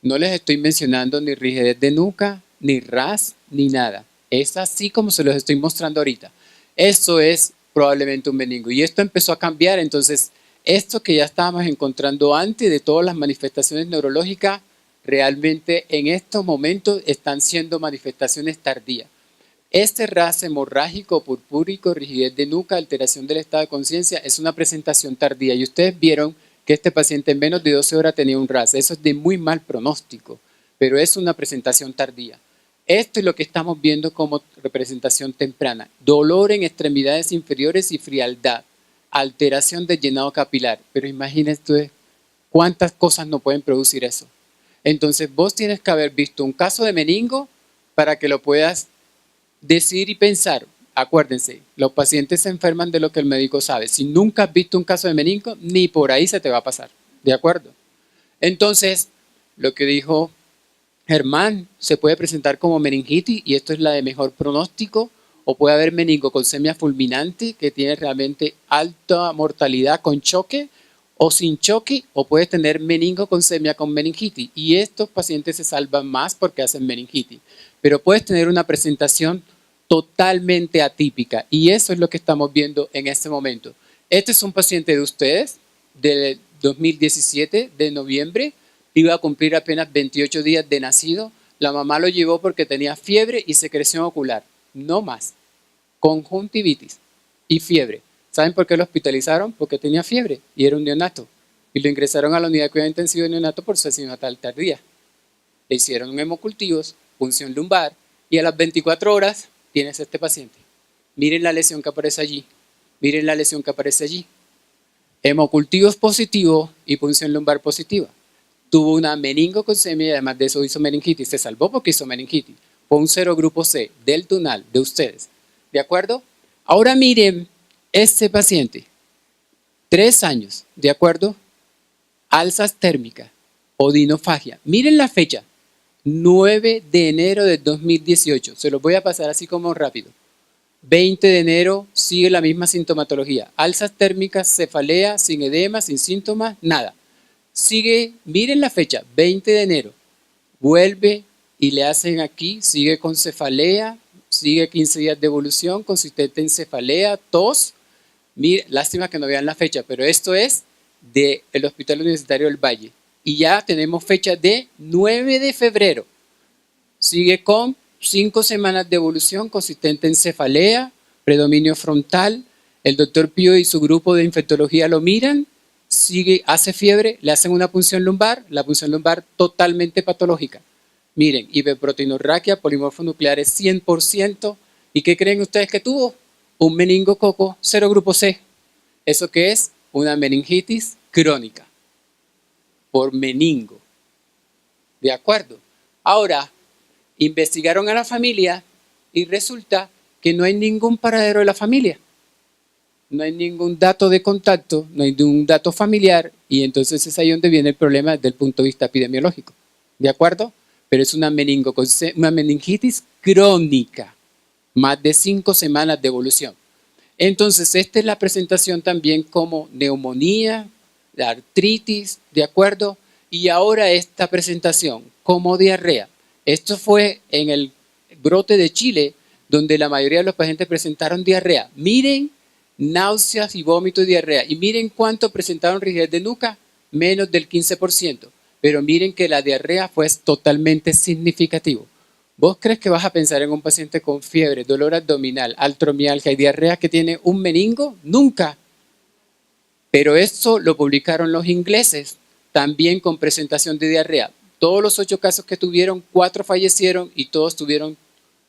No les estoy mencionando ni rigidez de nuca, ni ras, ni nada. Es así como se los estoy mostrando ahorita. Esto es probablemente un meningo. Y esto empezó a cambiar. Entonces, esto que ya estábamos encontrando antes de todas las manifestaciones neurológicas, realmente en estos momentos están siendo manifestaciones tardías. Este ras hemorrágico, purpúrico, rigidez de nuca, alteración del estado de conciencia, es una presentación tardía. Y ustedes vieron que este paciente en menos de 12 horas tenía un ras. Eso es de muy mal pronóstico, pero es una presentación tardía. Esto es lo que estamos viendo como representación temprana. Dolor en extremidades inferiores y frialdad. Alteración del llenado capilar. Pero imagínense cuántas cosas no pueden producir eso. Entonces vos tienes que haber visto un caso de meningo para que lo puedas decir y pensar. Acuérdense, los pacientes se enferman de lo que el médico sabe. Si nunca has visto un caso de meningo, ni por ahí se te va a pasar. ¿De acuerdo? Entonces, lo que dijo Germán, se puede presentar como meningitis y esto es la de mejor pronóstico, o puede haber meningococcemia fulminante que tiene realmente alta mortalidad con choque o sin choque, o puedes tener meningococcemia con meningitis y estos pacientes se salvan más porque hacen meningitis. Pero puedes tener una presentación totalmente atípica y eso es lo que estamos viendo en este momento. Este es un paciente de ustedes del 2017, de noviembre, iba a cumplir apenas 28 días de nacido. La mamá lo llevó porque tenía fiebre y secreción ocular, no más. Conjuntivitis y fiebre. ¿Saben por qué lo hospitalizaron? Porque tenía fiebre y era un neonato. Y lo ingresaron a la unidad de cuidado intensivo de neonato por cesión natal tardía. Le hicieron hemocultivos, punción lumbar y a las 24 horas tienes este paciente. Miren la lesión que aparece allí. Miren la lesión que aparece allí. Hemocultivos positivo y punción lumbar positiva. Tuvo una meningococcemia y además de eso hizo meningitis. Se salvó porque hizo meningitis. Fue un serogrupo C del tunal de ustedes. ¿De acuerdo? Ahora miren este paciente. 3 años, ¿de acuerdo? Alzas térmicas, odinofagia. Miren la fecha. 9 de enero del 2018. Se los voy a pasar así como rápido. 20 de enero sigue la misma sintomatología. Alzas térmicas, cefalea, sin edema, sin síntomas, nada. Sigue, miren la fecha, 20 de enero. Vuelve y le hacen aquí, sigue con cefalea, sigue 15 días de evolución, consistente en cefalea, tos. Mira, lástima que no vean la fecha, pero esto es del Hospital Universitario del Valle. Y ya tenemos fecha de 9 de febrero. Sigue con 5 semanas de evolución consistente en cefalea, predominio frontal. El doctor Pío y su grupo de infectología lo miran, sigue, hace fiebre, le hacen una punción lumbar, la punción lumbar totalmente patológica. Miren, hiperproteinorraquia, polimorfo nuclear es 100%. ¿Y qué creen ustedes que tuvo? Un meningococo serogrupo C. ¿Eso qué es? Una meningitis crónica por meningo. ¿De acuerdo? Ahora, investigaron a la familia y resulta que no hay ningún paradero de la familia. No hay ningún dato de contacto, no hay ningún dato familiar y entonces es ahí donde viene el problema desde el punto de vista epidemiológico. ¿De acuerdo? pero es una meningitis crónica, más de 5 semanas de evolución. Entonces, esta es la presentación también como neumonía, la artritis, ¿de acuerdo? Y ahora esta presentación como diarrea. Esto fue en el brote de Chile, donde la mayoría de los pacientes presentaron diarrea. Miren, náuseas y vómito y diarrea. Y miren cuánto presentaron rigidez de nuca, menos del 15%. Pero miren que la diarrea fue totalmente significativo. ¿Vos crees que vas a pensar en un paciente con fiebre, dolor abdominal, artromialgia y diarrea que tiene un meningo? Nunca. Pero esto lo publicaron los ingleses, también con presentación de diarrea. Todos los 8 casos que tuvieron, 4 fallecieron y todos tuvieron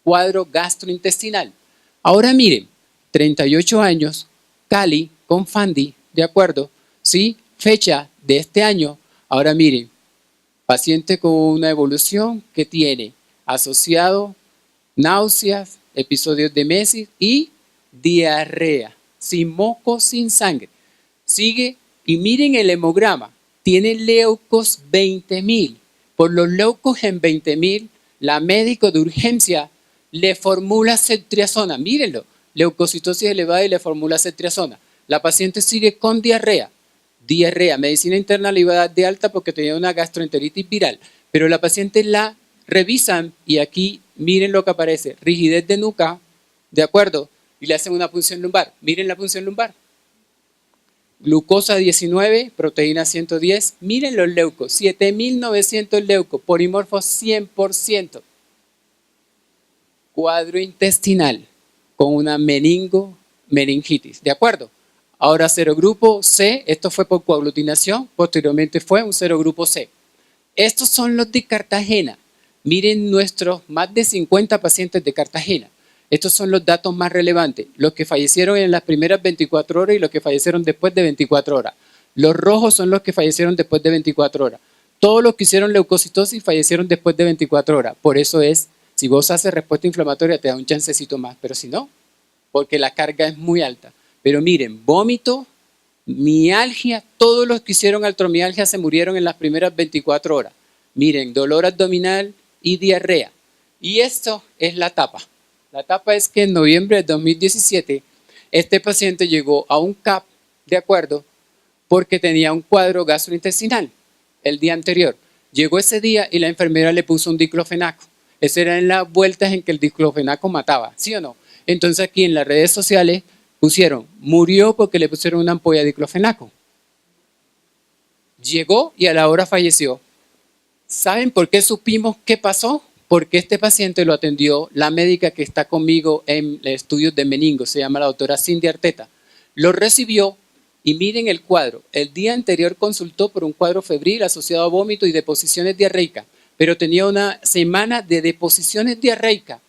cuadro gastrointestinal. Ahora miren, 38 años, Cali con Fandi, ¿de acuerdo? Sí, fecha de este año. Ahora miren, paciente con una evolución que tiene asociado náuseas, episodios de mesis y diarrea, sin moco, sin sangre. Sigue y miren el hemograma, tiene leucos 20.000. Por los leucos en 20.000, la médico de urgencia le formula ceftriaxona. Mírenlo, leucocitosis elevada y le formula ceftriaxona. La paciente sigue con diarrea. Diarrea, medicina interna le iba a dar de alta porque tenía una gastroenteritis viral. Pero la paciente la revisan y aquí miren lo que aparece. Rigidez de nuca, ¿de acuerdo? Y le hacen una punción lumbar. Miren la punción lumbar. Glucosa 19, proteína 110. Miren los leucos, 7.900 leucos, polimorfos 100%. Cuadro intestinal con una meningitis, ¿de acuerdo? Ahora serogrupo C, esto fue por coaglutinación, posteriormente fue un serogrupo C. Estos son los de Cartagena. Miren nuestros más de 50 pacientes de Cartagena. Estos son los datos más relevantes, los que fallecieron en las primeras 24 horas y los que fallecieron después de 24 horas. Los rojos son los que fallecieron después de 24 horas. Todos los que hicieron leucocitosis fallecieron después de 24 horas. Por eso es, si vos haces respuesta inflamatoria te da un chancecito más, pero si no, porque la carga es muy alta. Pero miren, vómito, mialgia, todos los que hicieron artromialgia se murieron en las primeras 24 horas. Miren, dolor abdominal y diarrea. Y esto es la tapa. La etapa es que en noviembre de 2017 este paciente llegó a un CAP, ¿de acuerdo? Porque tenía un cuadro gastrointestinal el día anterior. Llegó ese día y la enfermera le puso un diclofenaco. Esas eran las vueltas en que el diclofenaco mataba, ¿sí o no? Entonces aquí en las redes sociales pusieron, murió porque le pusieron una ampolla de diclofenaco. Llegó y a la hora falleció. ¿Saben por qué supimos qué pasó? Porque este paciente lo atendió la médica que está conmigo en estudios de meningo, se llama la doctora Cindy Arteta. Lo recibió y miren el cuadro. El día anterior consultó por un cuadro febril asociado a vómito y deposiciones diarreicas, pero tenía una semana de deposiciones diarreicas.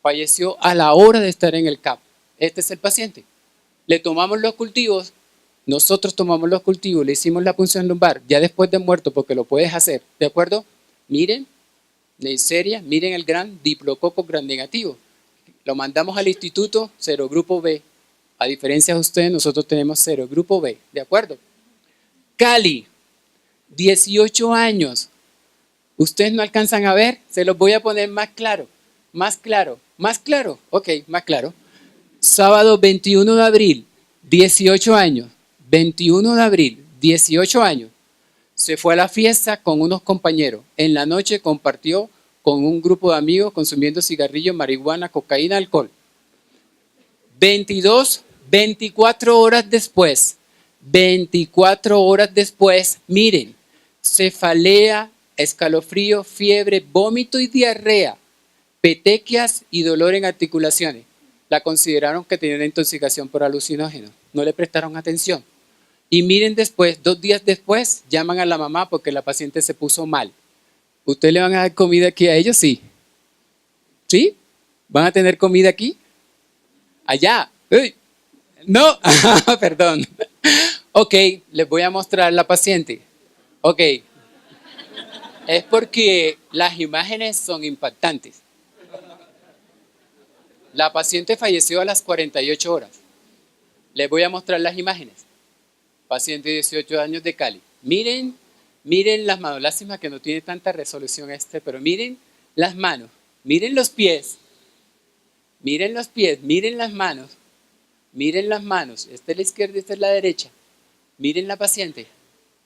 Falleció a la hora de estar en el CAP. Este es el paciente. Le tomamos los cultivos, nosotros tomamos los cultivos, le hicimos la punción lumbar, ya después de muerto, porque lo puedes hacer, ¿de acuerdo? Miren. Neisseria, miren el gran diplococo gram negativo. Lo mandamos al instituto serogrupo B. A diferencia de ustedes, nosotros tenemos serogrupo B, ¿de acuerdo? Cali, 18 años. Ustedes no alcanzan a ver, se los voy a poner más claro, más claro, más claro. Ok, más claro. Sábado 21 de abril, 18 años. 21 de abril, 18 años. Se fue a la fiesta con unos compañeros. En la noche compartió con un grupo de amigos consumiendo cigarrillos, marihuana, cocaína, alcohol. 24 horas después, miren, cefalea, escalofrío, fiebre, vómito y diarrea, petequias y dolor en articulaciones. La consideraron que tenía una intoxicación por alucinógenos. No le prestaron atención. Y miren después, 2 días después, llaman a la mamá porque la paciente se puso mal. ¿Ustedes le van a dar comida aquí a ellos? Sí. ¿Sí? ¿Van a tener comida aquí? Allá. ¡Uy! No, perdón. Ok, les voy a mostrar la paciente. Ok. Es porque las imágenes son impactantes. La paciente falleció a las 48 horas. Les voy a mostrar las imágenes. Paciente de 18 años de Cali. Miren Miren las manos, lástima que no tiene tanta resolución pero miren las manos, miren los pies, miren los pies, miren las manos, esta es la izquierda, esta es la derecha, miren la paciente,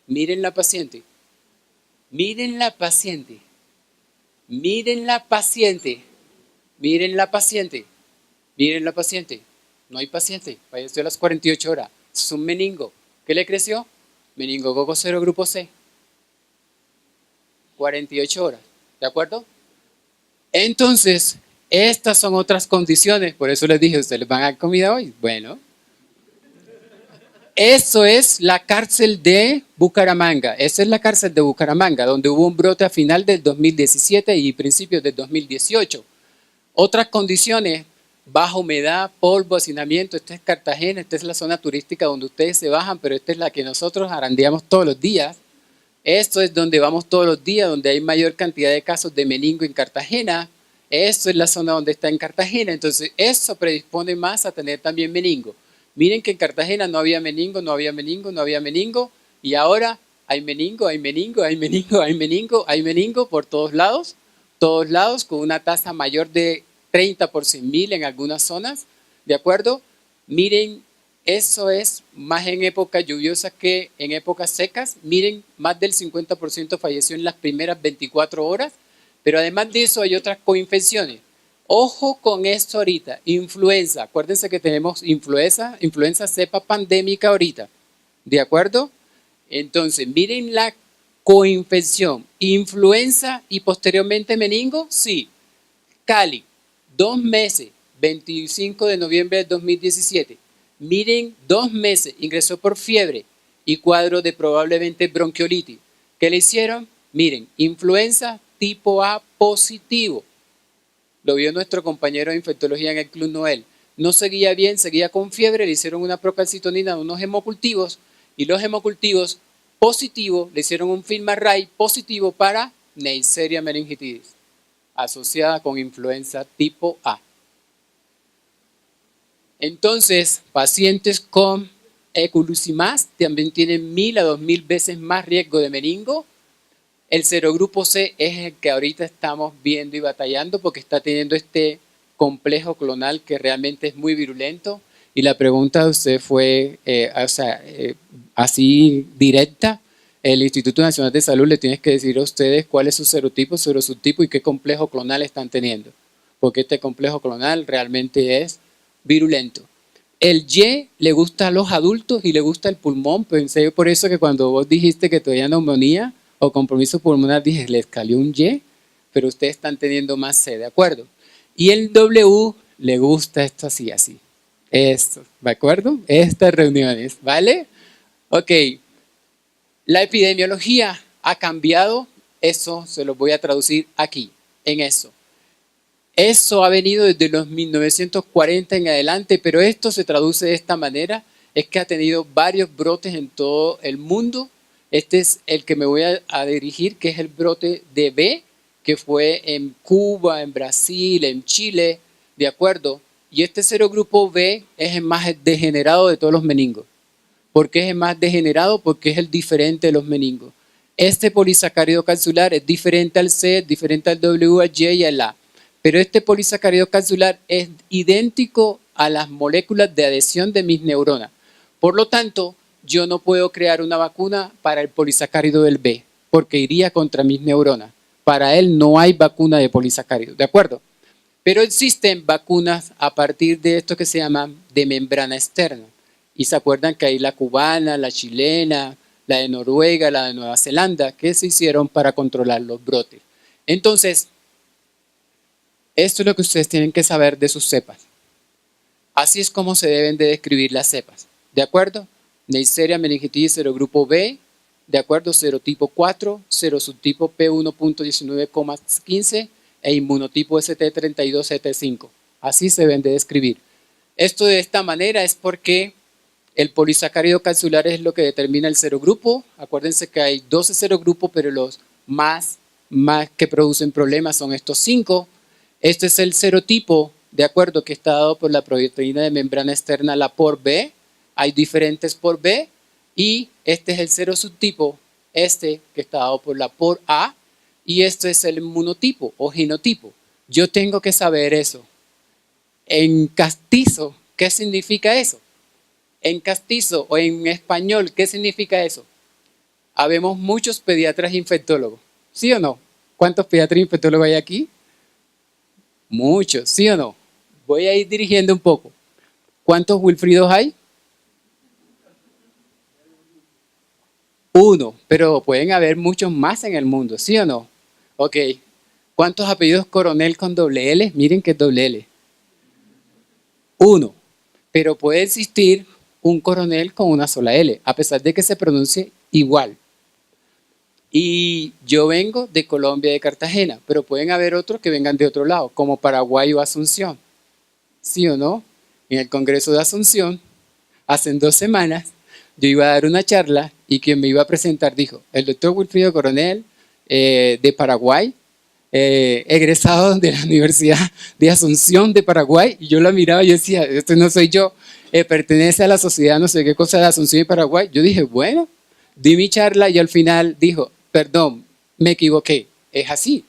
miren la paciente, miren la paciente, miren la paciente, miren la paciente, miren la paciente, no hay paciente, falleció a las 48 horas, es un meningo, ¿qué le creció? Meningococo 0 grupo C. 48 horas, ¿de acuerdo? Entonces, estas son otras condiciones, por eso les dije, ¿ustedes les van a dar comida hoy? Bueno, eso es la cárcel de Bucaramanga, esa es la cárcel de Bucaramanga, donde hubo un brote a final del 2017 y principios del 2018. Otras condiciones, baja humedad, polvo, hacinamiento, esta es Cartagena, esta es la zona turística donde ustedes se bajan, pero esta es la que nosotros arandeamos todos los días. Esto es donde vamos todos los días, donde hay mayor cantidad de casos de meningo en Cartagena. Esto es la zona donde está en Cartagena. Entonces, eso predispone más a tener también meningo. Miren que en Cartagena no había meningo, no había meningo, no había meningo. Y ahora hay meningo, hay meningo, hay meningo, hay meningo, hay meningo por todos lados, con una tasa mayor de 30 por 100.000 en algunas zonas. ¿De acuerdo? Miren, eso es más en épocas lluviosas que en épocas secas. Miren, más del 50% falleció en las primeras 24 horas. Pero además de eso hay otras coinfecciones. Ojo con esto ahorita. Influenza. Acuérdense que tenemos influenza cepa pandémica ahorita. ¿De acuerdo? Entonces, miren la coinfección. Influenza y posteriormente meningo. Sí. Cali, 2 meses, 25 de noviembre del 2017. Miren, 2 meses, ingresó por fiebre y cuadro de probablemente bronquiolitis. ¿Qué le hicieron? Miren, influenza tipo A positivo. Lo vio nuestro compañero de infectología en el Club Noel. No seguía bien, seguía con fiebre, le hicieron una procalcitonina de unos hemocultivos y los hemocultivos positivos le hicieron un FilmArray positivo para Neisseria meningitidis, asociada con influenza tipo A. Entonces, pacientes con eculizumab también tienen 1000 a 2000 veces más riesgo de meningo. El serogrupo C es el que ahorita estamos viendo y batallando porque está teniendo este complejo clonal que realmente es muy virulento. Y la pregunta de usted fue así directa. El Instituto Nacional de Salud le tiene que decir a ustedes cuál es su serotipo, serosubtipo y qué complejo clonal están teniendo. Porque este complejo clonal realmente es virulento. El Y le gusta a los adultos y le gusta el pulmón. Pensé por eso que cuando vos dijiste que todavía neumonía o compromiso pulmonar, dije, les cayó un Y, pero ustedes están teniendo más C, ¿de acuerdo? Y el W le gusta esto así, así. Esto, ¿de acuerdo? Estas reuniones, ¿vale? Ok. La epidemiología ha cambiado, eso se lo voy a traducir aquí, en eso. Eso ha venido desde los 1940 en adelante, pero esto se traduce de esta manera, es que ha tenido varios brotes en todo el mundo. Este es el que me voy a dirigir, que es el brote de B, que fue en Cuba, en Brasil, en Chile, ¿de acuerdo? Y este serogrupo B es el más degenerado de todos los meningos. ¿Por qué es el más degenerado? Porque es el diferente de los meningos. Este polisacárido capsular es diferente al C, es diferente al W, al Y y al A. Pero este polisacárido capsular es idéntico a las moléculas de adhesión de mis neuronas. Por lo tanto, yo no puedo crear una vacuna para el polisacárido del B, porque iría contra mis neuronas. Para él no hay vacuna de polisacárido, ¿de acuerdo? Pero existen vacunas a partir de esto que se llama de membrana externa. Y se acuerdan que hay la cubana, la chilena, la de Noruega, la de Nueva Zelanda, que se hicieron para controlar los brotes. Entonces, esto es lo que ustedes tienen que saber de sus cepas. Así es como se deben de describir las cepas. ¿De acuerdo? Neisseria meningitidis serogrupo B, de acuerdo, serotipo 4, serosubtipo P1.19,15 e inmunotipo ST32-ST5. Así se deben de describir. Esto de esta manera es porque el polisacárido capsular es lo que determina el serogrupo. Acuérdense que hay 12 serogrupos, pero los más que producen problemas son estos 5. Este es el serotipo, de acuerdo, que está dado por la proteína de membrana externa, la POR B. Hay diferentes POR B y este es el serosubtipo este que está dado por A, y esto es el monotipo o genotipo. Yo tengo que saber eso. En castizo, ¿qué significa eso? En castizo o en español, ¿qué significa eso? Habemos muchos pediatras infectólogos, ¿sí o no? ¿Cuántos pediatras infectólogos hay aquí? Muchos, ¿sí o no? Voy a ir dirigiendo un poco. ¿Cuántos Wilfridos hay? Uno, pero pueden haber muchos más en el mundo, ¿sí o no? Ok. ¿Cuántos apellidos Coronel con doble L? Miren que es doble L. Uno. Pero puede existir un coronel con una sola L, a pesar de que se pronuncie igual. Y yo vengo de Colombia, de Cartagena, pero pueden haber otros que vengan de otro lado, como Paraguay o Asunción. ¿Sí o no? En el Congreso de Asunción, hace 2 semanas, yo iba a dar una charla y quien me iba a presentar dijo, el doctor Wilfrido Coronel de Paraguay, egresado de la Universidad de Asunción de Paraguay, y yo la miraba y yo decía, esto no soy yo, pertenece a la sociedad no sé qué cosa de Asunción y Paraguay. Yo dije, bueno, di mi charla y al final dijo, perdón, me equivoqué, es así.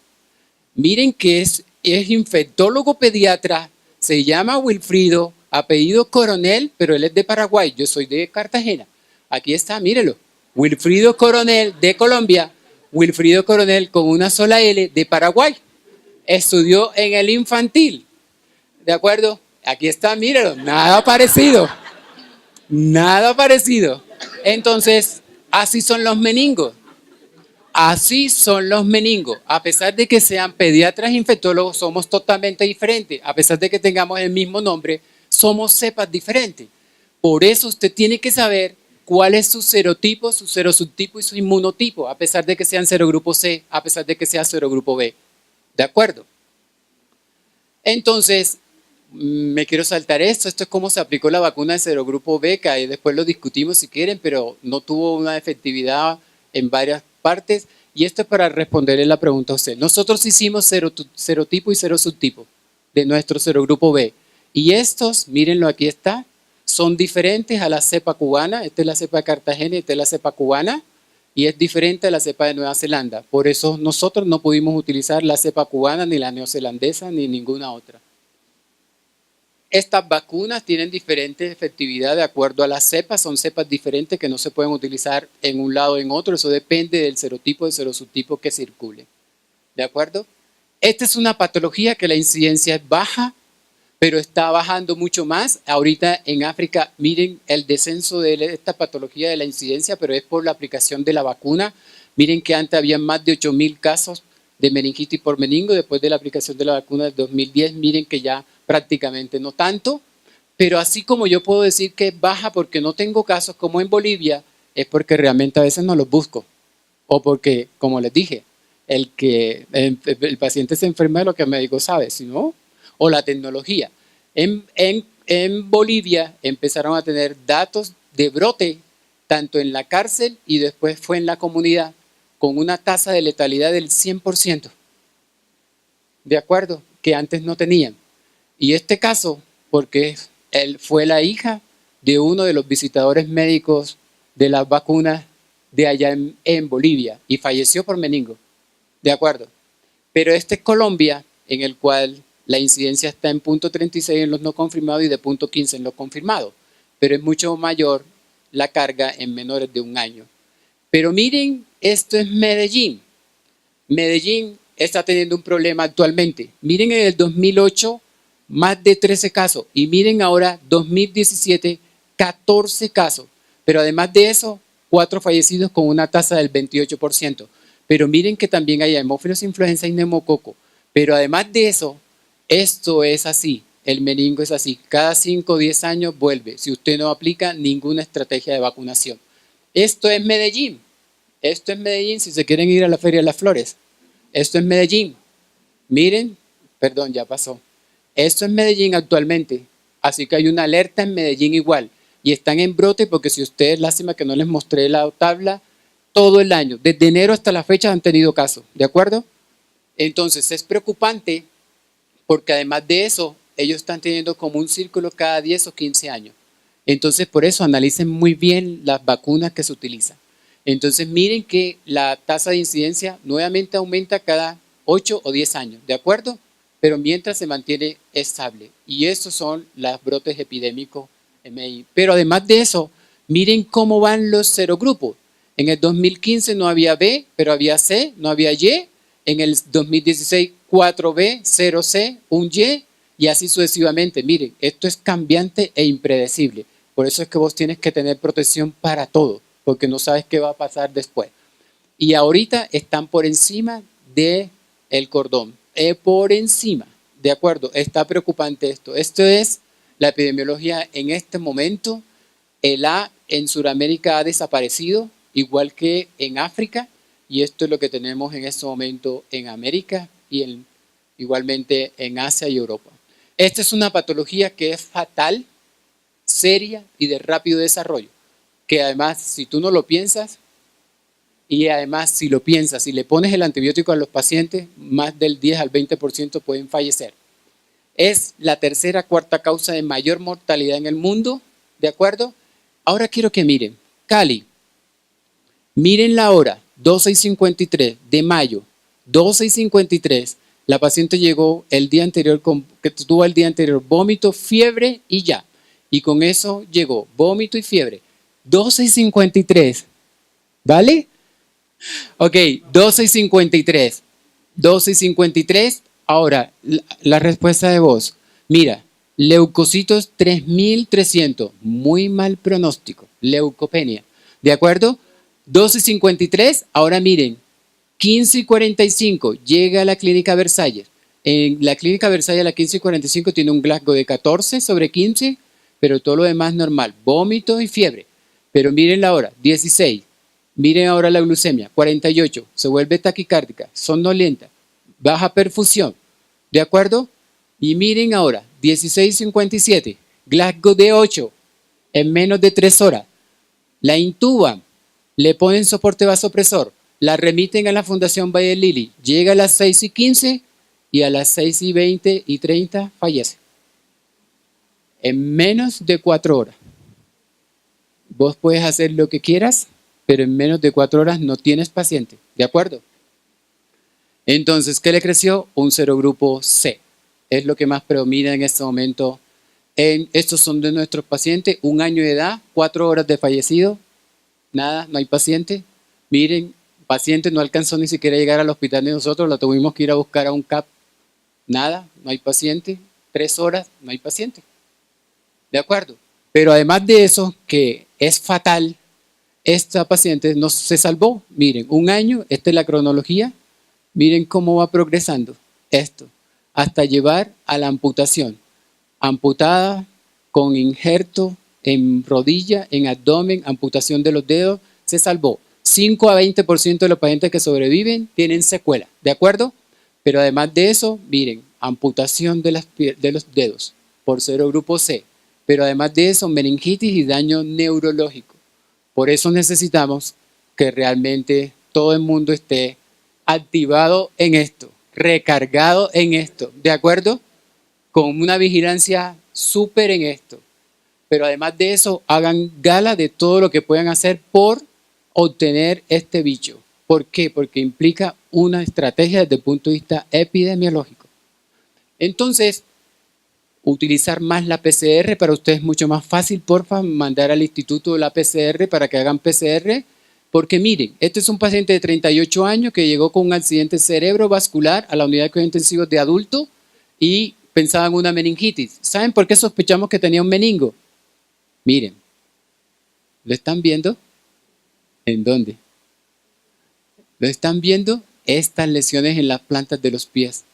Miren que es infectólogo pediatra, se llama Wilfrido, apellido Coronel, pero él es de Paraguay, yo soy de Cartagena. Aquí está, mírelo, Wilfrido Coronel de Colombia, Wilfrido Coronel con una sola L de Paraguay. Estudió en el infantil, ¿de acuerdo? Aquí está, mírelo, nada parecido. Nada parecido. Entonces, así son los meningos. Así son los meningos. A pesar de que sean pediatras infectólogos, somos totalmente diferentes. A pesar de que tengamos el mismo nombre, somos cepas diferentes. Por eso usted tiene que saber cuál es su serotipo, su serosubtipo y su inmunotipo, a pesar de que sean serogrupo C, a pesar de que sea serogrupo B. ¿De acuerdo? Entonces, me quiero saltar esto es cómo se aplicó la vacuna de serogrupo B, que ahí después lo discutimos si quieren, pero no tuvo una efectividad en varias partes, y esto es para responderle la pregunta a usted. Nosotros hicimos serotipo y serosubtipo de nuestro serogrupo B, y estos, mírenlo, aquí está, son diferentes a la cepa cubana. Esta es la cepa de Cartagena, esta es la cepa cubana, y es diferente a la cepa de Nueva Zelanda. Por eso nosotros no pudimos utilizar la cepa cubana, ni la neozelandesa, ni ninguna otra. Estas vacunas tienen diferente efectividad de acuerdo a las cepas, son cepas diferentes que no se pueden utilizar en un lado o en otro, eso depende del serotipo y serosubtipo que circule. ¿De acuerdo? Esta es una patología que la incidencia es baja, pero está bajando mucho más. Ahorita en África, miren el descenso de esta patología de la incidencia, pero es por la aplicación de la vacuna. Miren que antes había más de 8.000 casos de meningitis por meningo, después de la aplicación de la vacuna del 2010, miren que ya prácticamente no tanto, pero así como yo puedo decir que es baja porque no tengo casos como en Bolivia, es porque realmente a veces no los busco, o porque, como les dije, el paciente se enferma de lo que el médico sabe, si no, o la tecnología. En Bolivia empezaron a tener datos de brote, tanto en la cárcel y después fue en la comunidad, con una tasa de letalidad del 100%, ¿de acuerdo? Que antes no tenían. Y este caso, porque él fue la hija de uno de los visitadores médicos de las vacunas de allá en Bolivia y falleció por meningo, ¿de acuerdo? Pero este es Colombia, en el cual la incidencia está en 0.36 en los no confirmados y de 0.15 en los confirmados, pero es mucho mayor la carga en menores de 1 año. Pero miren, esto es Medellín. Medellín está teniendo un problema actualmente. Miren en el 2008, más de 13 casos. Y miren ahora, 2017, 14 casos. Pero además de eso, 4 fallecidos con una tasa del 28%. Pero miren que también hay hemófilos influenza y neumococo. Pero además de eso, esto es así. El meningo es así. Cada 5 o 10 años vuelve. Si usted no aplica ninguna estrategia de vacunación. Esto es Medellín. Esto es Medellín si se quieren ir a la Feria de las Flores. Esto es Medellín. Miren, perdón, ya pasó. Esto es Medellín actualmente. Así que hay una alerta en Medellín igual. Y están en brote porque si ustedes, lástima que no les mostré la tabla, todo el año, desde enero hasta la fecha han tenido casos. ¿De acuerdo? Entonces es preocupante porque además de eso, ellos están teniendo como un círculo cada 10 o 15 años. Entonces por eso analicen muy bien las vacunas que se utilizan. Entonces miren que la tasa de incidencia nuevamente aumenta cada 8 o 10 años, ¿de acuerdo? Pero mientras se mantiene estable. Y estos son los brotes epidémicos MI. Pero además de eso, miren cómo van los serogrupos. En el 2015 no había B, pero había C, no había Y. En el 2016, 4B, 0C, un Y, y así sucesivamente. Miren, esto es cambiante e impredecible. Por eso es que vos tienes que tener protección para todo, porque no sabes qué va a pasar después. Y ahorita están por encima del cordón. Por encima, ¿de acuerdo? Está preocupante esto. Esto es la epidemiología en este momento. El A en Sudamérica ha desaparecido, igual que en África, y esto es lo que tenemos en este momento en América y igualmente en Asia y Europa. Esta es una patología que es fatal, seria y de rápido desarrollo, que además, si tú no lo piensas, y además si lo piensas, si le pones el antibiótico a los pacientes, más del 10 al 20% pueden fallecer. Es la tercera, cuarta causa de mayor mortalidad en el mundo, ¿de acuerdo? Ahora quiero que miren, Cali, miren la hora, 12:53 de mayo, 12:53, la paciente llegó el día anterior, que tuvo el día anterior vómito, fiebre y ya. Y con eso llegó vómito y fiebre. 12:53, ¿vale? Ok, 12:53. 12:53. Ahora, la respuesta de vos. Mira, leucocitos 3.300. Muy mal pronóstico. Leucopenia. ¿De acuerdo? 12:53. Ahora miren, 15:45 llega a la clínica Versalles. En la clínica Versalles a las 15:45 tiene un Glasgow de 14/15, pero todo lo demás normal. Vómito y fiebre. Pero miren la hora, 16. Miren ahora la glucemia, 48, se vuelve taquicárdica, somnolienta, baja perfusión, ¿de acuerdo? Y miren ahora, 16:57, Glasgow de 8, en menos de 3 horas. La intuban, le ponen soporte vasopresor, la remiten a la Fundación Bayer Lilly, llega a las 6:15 y a las 6:20 y 30 fallece. En menos de 4 horas. Vos puedes hacer lo que quieras, pero en menos de 4 horas no tienes paciente, ¿de acuerdo? Entonces, ¿qué le creció? Un serogrupo C. Es lo que más predomina en este momento. Estos son de nuestros pacientes, 1 año de edad, 4 horas de fallecido, nada, no hay paciente. Miren, paciente no alcanzó ni siquiera a llegar al hospital de nosotros, la tuvimos que ir a buscar a un CAP, nada, no hay paciente. 3 horas, no hay paciente, ¿de acuerdo? Pero además de eso, que es fatal, esta paciente no se salvó. Miren, 1 año, esta es la cronología. Miren cómo va progresando esto, hasta llevar a la amputación. Amputada con injerto en rodilla, en abdomen, amputación de los dedos, se salvó. 5 a 20% de los pacientes que sobreviven tienen secuela, ¿de acuerdo? Pero además de eso, miren, amputación de los dedos por serogrupo C. Pero además de eso, meningitis y daño neurológico. Por eso necesitamos que realmente todo el mundo esté activado en esto, recargado en esto, ¿de acuerdo? Con una vigilancia súper en esto. Pero además de eso, hagan gala de todo lo que puedan hacer por obtener este bicho. ¿Por qué? Porque implica una estrategia desde el punto de vista epidemiológico. Entonces, utilizar más la PCR para ustedes es mucho más fácil, porfa, mandar al instituto la PCR para que hagan PCR, porque miren, este es un paciente de 38 años que llegó con un accidente cerebrovascular a la unidad de cuidados intensivos de adulto y pensaba en una meningitis. ¿Saben por qué sospechamos que tenía un meningo? Miren, ¿lo están viendo? ¿En dónde? ¿Lo están viendo? Estas lesiones en las plantas de los pies.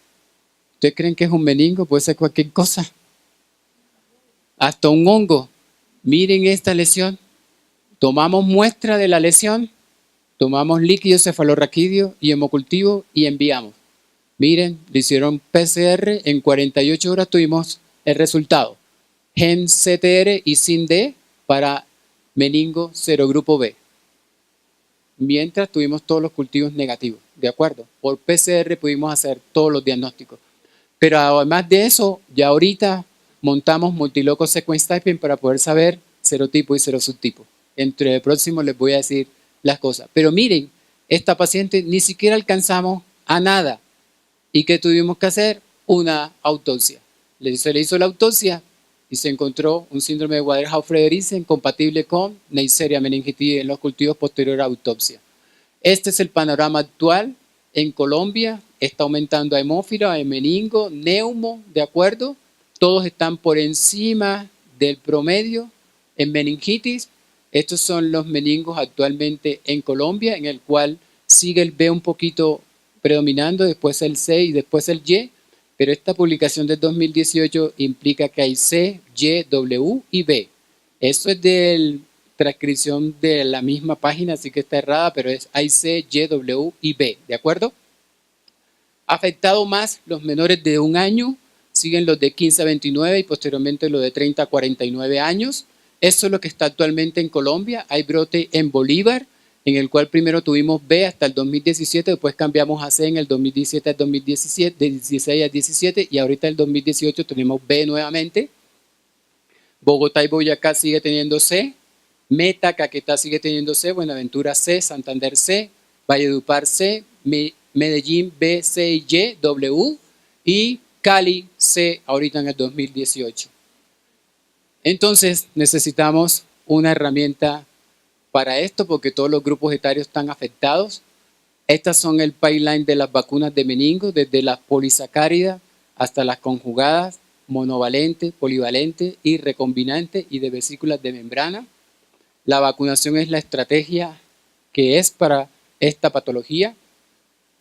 ¿Ustedes creen que es un meningo? Puede ser cualquier cosa. Hasta un hongo. Miren esta lesión. Tomamos muestra de la lesión, tomamos líquido cefalorraquídeo y hemocultivo y enviamos. Miren, le hicieron PCR, en 48 horas tuvimos el resultado. Gen CTR y SIN-D para meningo serogrupo B. Mientras tuvimos todos los cultivos negativos, ¿de acuerdo? Por PCR pudimos hacer todos los diagnósticos. Pero además de eso, ya ahorita montamos multiloco sequence typing para poder saber serotipo y serosubtipo. Entre el próximo les voy a decir las cosas. Pero miren, esta paciente ni siquiera alcanzamos a nada. ¿Y qué tuvimos que hacer? Una autopsia. Se le hizo la autopsia y se encontró un síndrome de Waterhouse-Friderichsen compatible con Neisseria meningitidis en los cultivos posterior a autopsia. Este es el panorama actual en Colombia. Está aumentando a hemófilo, a meningo, neumo, ¿de acuerdo? Todos están por encima del promedio en meningitis. Estos son los meningos actualmente en Colombia, en el cual sigue el B un poquito predominando, después el C y después el Y, pero esta publicación del 2018 implica que hay C, Y, W y B. Eso es de transcripción de la misma página, así que está errada, pero hay C, Y, W y B, ¿de acuerdo? Afectado más los menores de 1 año, siguen los de 15 a 29 y posteriormente los de 30 a 49 años. Eso es lo que está actualmente en Colombia. Hay brote en Bolívar, en el cual primero tuvimos B hasta el 2017, después cambiamos a C en el 2017 al 2017, de 16 al 17 y ahorita en el 2018 tenemos B nuevamente. Bogotá y Boyacá sigue teniendo C, Meta, Caquetá sigue teniendo C, Buenaventura C, Santander C, Valledupar C, Medellín B, C y Y, W y Cali C ahorita en el 2018. Entonces necesitamos una herramienta para esto porque todos los grupos etarios están afectados. Estas son el pipeline de las vacunas de meningo, desde las polisacáridas hasta las conjugadas, monovalente, polivalente y recombinante y de vesículas de membrana. La vacunación es la estrategia que es para esta patología.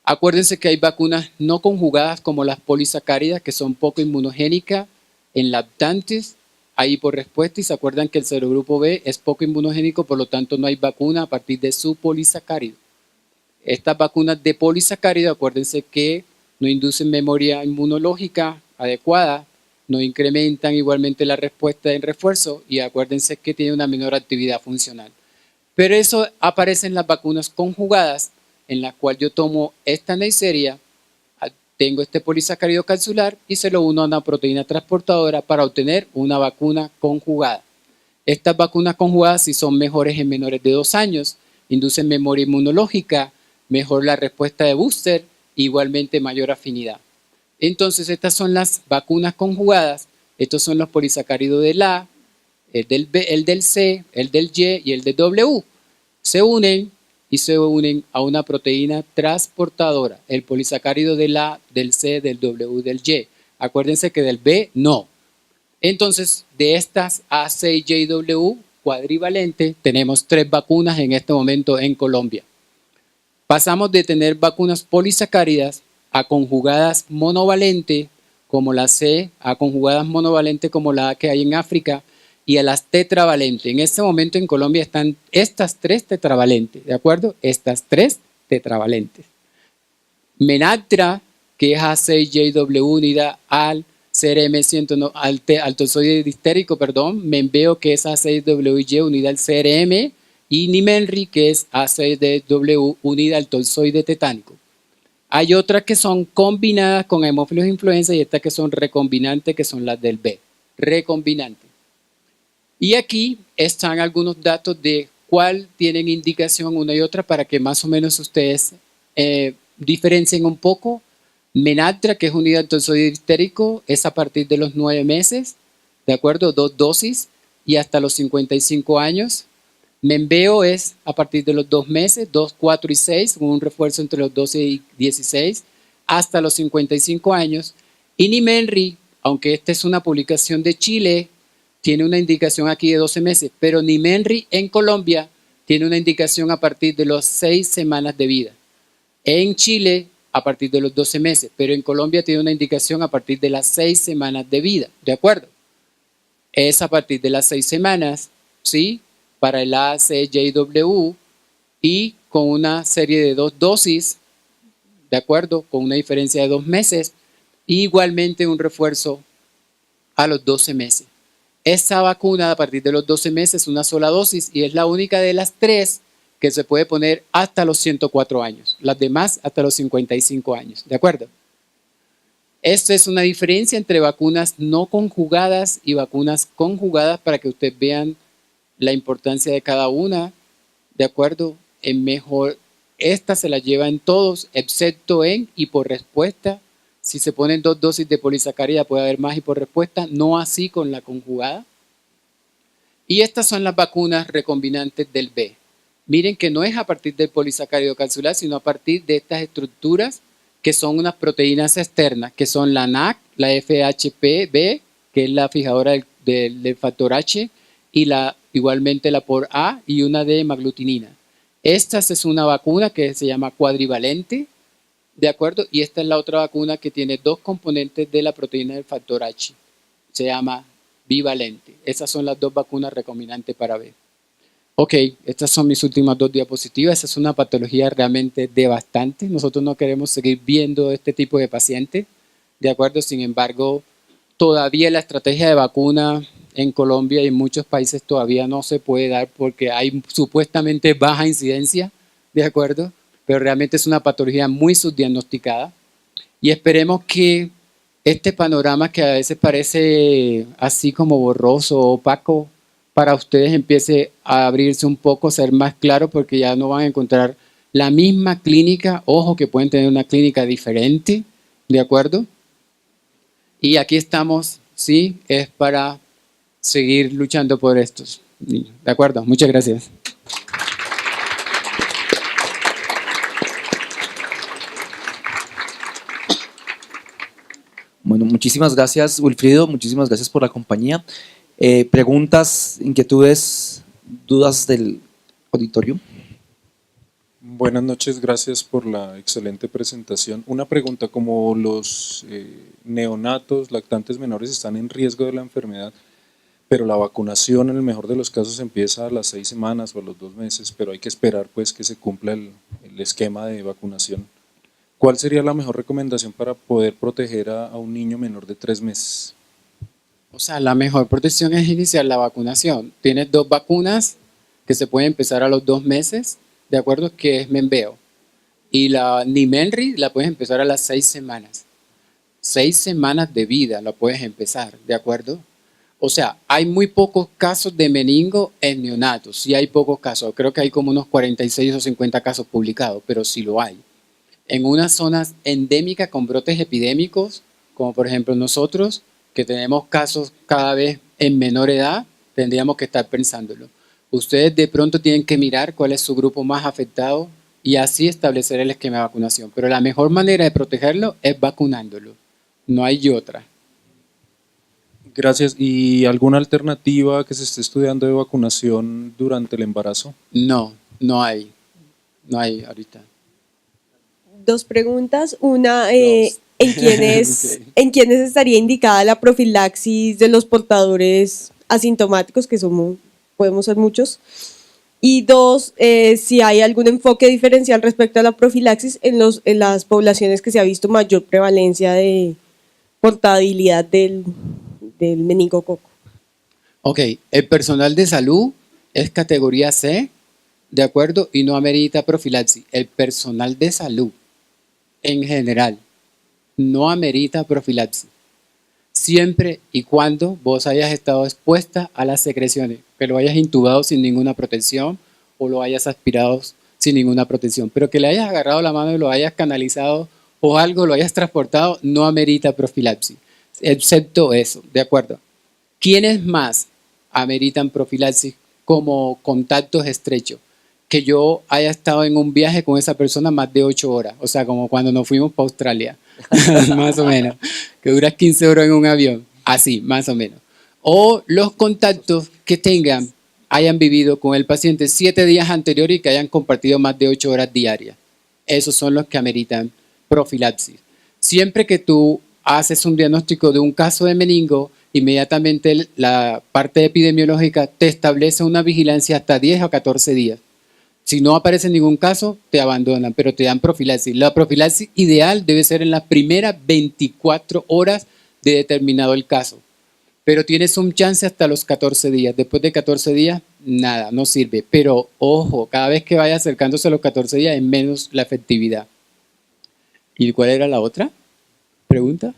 Acuérdense que hay vacunas no conjugadas como las polisacáridas que son poco inmunogénicas en lactantes, ahí por respuesta, y se acuerdan que el serogrupo B es poco inmunogénico, por lo tanto no hay vacuna a partir de su polisacárido. Estas vacunas de polisacárido, acuérdense que no inducen memoria inmunológica adecuada, no incrementan igualmente la respuesta en refuerzo y acuérdense que tiene una menor actividad funcional. Pero eso aparece en las vacunas conjugadas, en la cual yo tomo esta Neisseria, tengo este polisacárido capsular y se lo uno a una proteína transportadora para obtener una vacuna conjugada. Estas vacunas conjugadas sí son mejores en menores de 2 años, inducen memoria inmunológica, mejor la respuesta de booster, igualmente mayor afinidad. Entonces estas son las vacunas conjugadas, estos son los polisacáridos del A, el del B, el del C, el del Y y el del W. Se unen y se unen a una proteína transportadora, el polisacárido del A, del C, del W, del Y. Acuérdense que del B no. Entonces, de estas A, C, Y y W cuadrivalente, tenemos 3 vacunas en este momento en Colombia. Pasamos de tener vacunas polisacáridas a conjugadas monovalente, como la C, a conjugadas monovalente como la que hay en África, y a las tetravalentes. En este momento en Colombia están estas 3 tetravalentes, ¿de acuerdo? Estas 3 tetravalentes. Menactra, que es A6JW unida al CRM100, al tozoide distérico, perdón. Menveo, que es A6WY unida al CRM. Y Nimenri, que es A6DW unida al tozoide tetánico. Hay otras que son combinadas con hemófilos influenza y estas que son recombinantes, que son las del B. Recombinantes. Y aquí están algunos datos de cuál tienen indicación una y otra para que más o menos ustedes diferencien un poco. Menactra, que es unida al tozoide distérico, es a partir de los 9 meses, ¿de acuerdo? 2 dosis y hasta los 55 años. Menveo es a partir de los 2 meses, 2, 4 y 6, con un refuerzo entre los 12 y 16, hasta los 55 años. Y Nimenri, aunque esta es una publicación de Chile, tiene una indicación aquí de 12 meses, pero Nimenri en Colombia tiene una indicación a partir de las 6 semanas de vida. En Chile, a partir de los 12 meses, pero en Colombia tiene una indicación a partir de las 6 semanas de vida, ¿de acuerdo? Es a partir de las 6 semanas, ¿sí? Para el ACJW y con una serie de 2 dosis, ¿de acuerdo? Con una diferencia de 2 meses, y igualmente un refuerzo a los 12 meses. Esta vacuna a partir de los 12 meses es una sola dosis y es la única de las 3 que se puede poner hasta los 104 años. Las demás hasta los 55 años. ¿De acuerdo? Esta es una diferencia entre vacunas no conjugadas y vacunas conjugadas para que ustedes vean la importancia de cada una. ¿De acuerdo? es mejor, esta se la lleva en todos, excepto en hiporrespuesta. Si se ponen 2 dosis de polisacárida puede haber más hiporrespuesta, no así con la conjugada. Y estas son las vacunas recombinantes del B. Miren que no es a partir del polisacárido capsular, sino a partir de estas estructuras que son unas proteínas externas, que son la NAC, la FHPB, que es la fijadora del factor H, y igualmente la por A y una de hemaglutinina. Esta es una vacuna que se llama cuadrivalente, ¿de acuerdo? Y esta es la otra vacuna que tiene 2 componentes de la proteína del factor H. Se llama bivalente. Esas son las 2 vacunas recombinantes para B. Ok, estas son mis últimas 2 diapositivas. Esa es una patología realmente devastante. Nosotros no queremos seguir viendo este tipo de pacientes, ¿de acuerdo? Sin embargo, todavía la estrategia de vacuna en Colombia y en muchos países todavía no se puede dar porque hay supuestamente baja incidencia, ¿de acuerdo? Pero realmente es una patología muy subdiagnosticada y esperemos que este panorama que a veces parece así como borroso, opaco, para ustedes empiece a abrirse un poco, ser más claro, porque ya no van a encontrar la misma clínica, ojo que pueden tener una clínica diferente, ¿de acuerdo? Y aquí estamos, sí, es para seguir luchando por estos niños, ¿de acuerdo? Muchas gracias. Bueno, muchísimas gracias, Wilfrido, muchísimas gracias por la compañía. Preguntas, inquietudes, dudas del auditorio. Buenas noches, gracias por la excelente presentación. Una pregunta, como los neonatos, lactantes menores están en riesgo de la enfermedad, pero la vacunación en el mejor de los casos empieza a las 6 semanas o a los 2 meses, pero hay que esperar pues que se cumpla el esquema de vacunación. ¿Cuál sería la mejor recomendación para poder proteger a un niño menor de 3 meses? O sea, la mejor protección es iniciar la vacunación. Tienes 2 vacunas que se pueden empezar a los 2 meses, ¿de acuerdo? Que es Membeo. Y la Nimenri la puedes empezar a las 6 semanas. 6 semanas de vida la puedes empezar, ¿de acuerdo? O sea, hay muy pocos casos de meningo en neonatos. Sí hay pocos casos. Creo que hay como unos 46 o 50 casos publicados, pero sí lo hay. En unas zonas endémicas con brotes epidémicos, como por ejemplo nosotros, que tenemos casos cada vez en menor edad, tendríamos que estar pensándolo. Ustedes de pronto tienen que mirar cuál es su grupo más afectado y así establecer el esquema de vacunación. Pero la mejor manera de protegerlo es vacunándolo. No hay otra. Gracias. ¿Y alguna alternativa que se esté estudiando de vacunación durante el embarazo? No, no hay. No hay ahorita. 2 preguntas. Una, Dos. ¿en quiénes estaría indicada la profilaxis de los portadores asintomáticos, que podemos ser muchos? Y 2, si hay algún enfoque diferencial respecto a la profilaxis en las poblaciones que se ha visto mayor prevalencia de portabilidad del meningococo. Ok, el personal de salud es categoría C, ¿de acuerdo? Y no amerita profilaxis. El personal de salud en general no amerita profilaxis. Siempre y cuando vos hayas estado expuesta a las secreciones, que lo hayas intubado sin ninguna protección o lo hayas aspirado sin ninguna protección, pero que le hayas agarrado la mano y lo hayas canalizado o algo, lo hayas transportado, no amerita profilaxis, excepto eso, ¿de acuerdo? ¿Quiénes más ameritan profilaxis como contactos estrechos? Que yo haya estado en un viaje con esa persona más de 8 horas, o sea, como cuando nos fuimos para Australia, más o menos, que duras 15 horas en un avión, así, más o menos. O los contactos que hayan vivido con el paciente 7 días anteriores y que hayan compartido más de 8 horas diarias. Esos son los que ameritan profilaxis. Siempre que tú haces un diagnóstico de un caso de meningo, inmediatamente la parte epidemiológica te establece una vigilancia hasta 10 o 14 días. Si no aparece ningún caso, te abandonan, pero te dan profilaxis. La profilaxis ideal debe ser en las primeras 24 horas de determinado el caso. Pero tienes un chance hasta los 14 días. Después de 14 días, nada, no sirve. Pero ojo, cada vez que vaya acercándose a los 14 días es menos la efectividad. ¿Y cuál era la otra pregunta?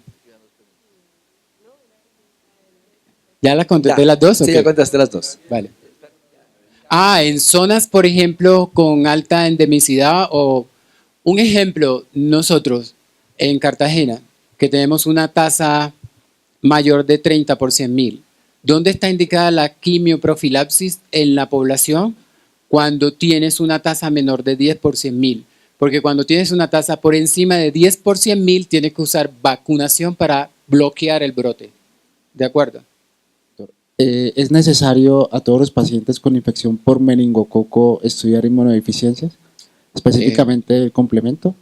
¿Ya las contesté las dos? Sí, Okay. ya contesté las 2. Vale. En zonas, por ejemplo, con alta endemicidad o un ejemplo, nosotros en Cartagena, que tenemos una tasa mayor de 30 por 100.000, ¿dónde está indicada la quimioprofilaxis en la población? Cuando tienes una tasa menor de 10 por 100.000. Porque cuando tienes una tasa por encima de 10 por 100.000, tienes que usar vacunación para bloquear el brote. ¿De acuerdo? ¿Es necesario a todos los pacientes con infección por meningococo estudiar inmunodeficiencias? Específicamente el complemento.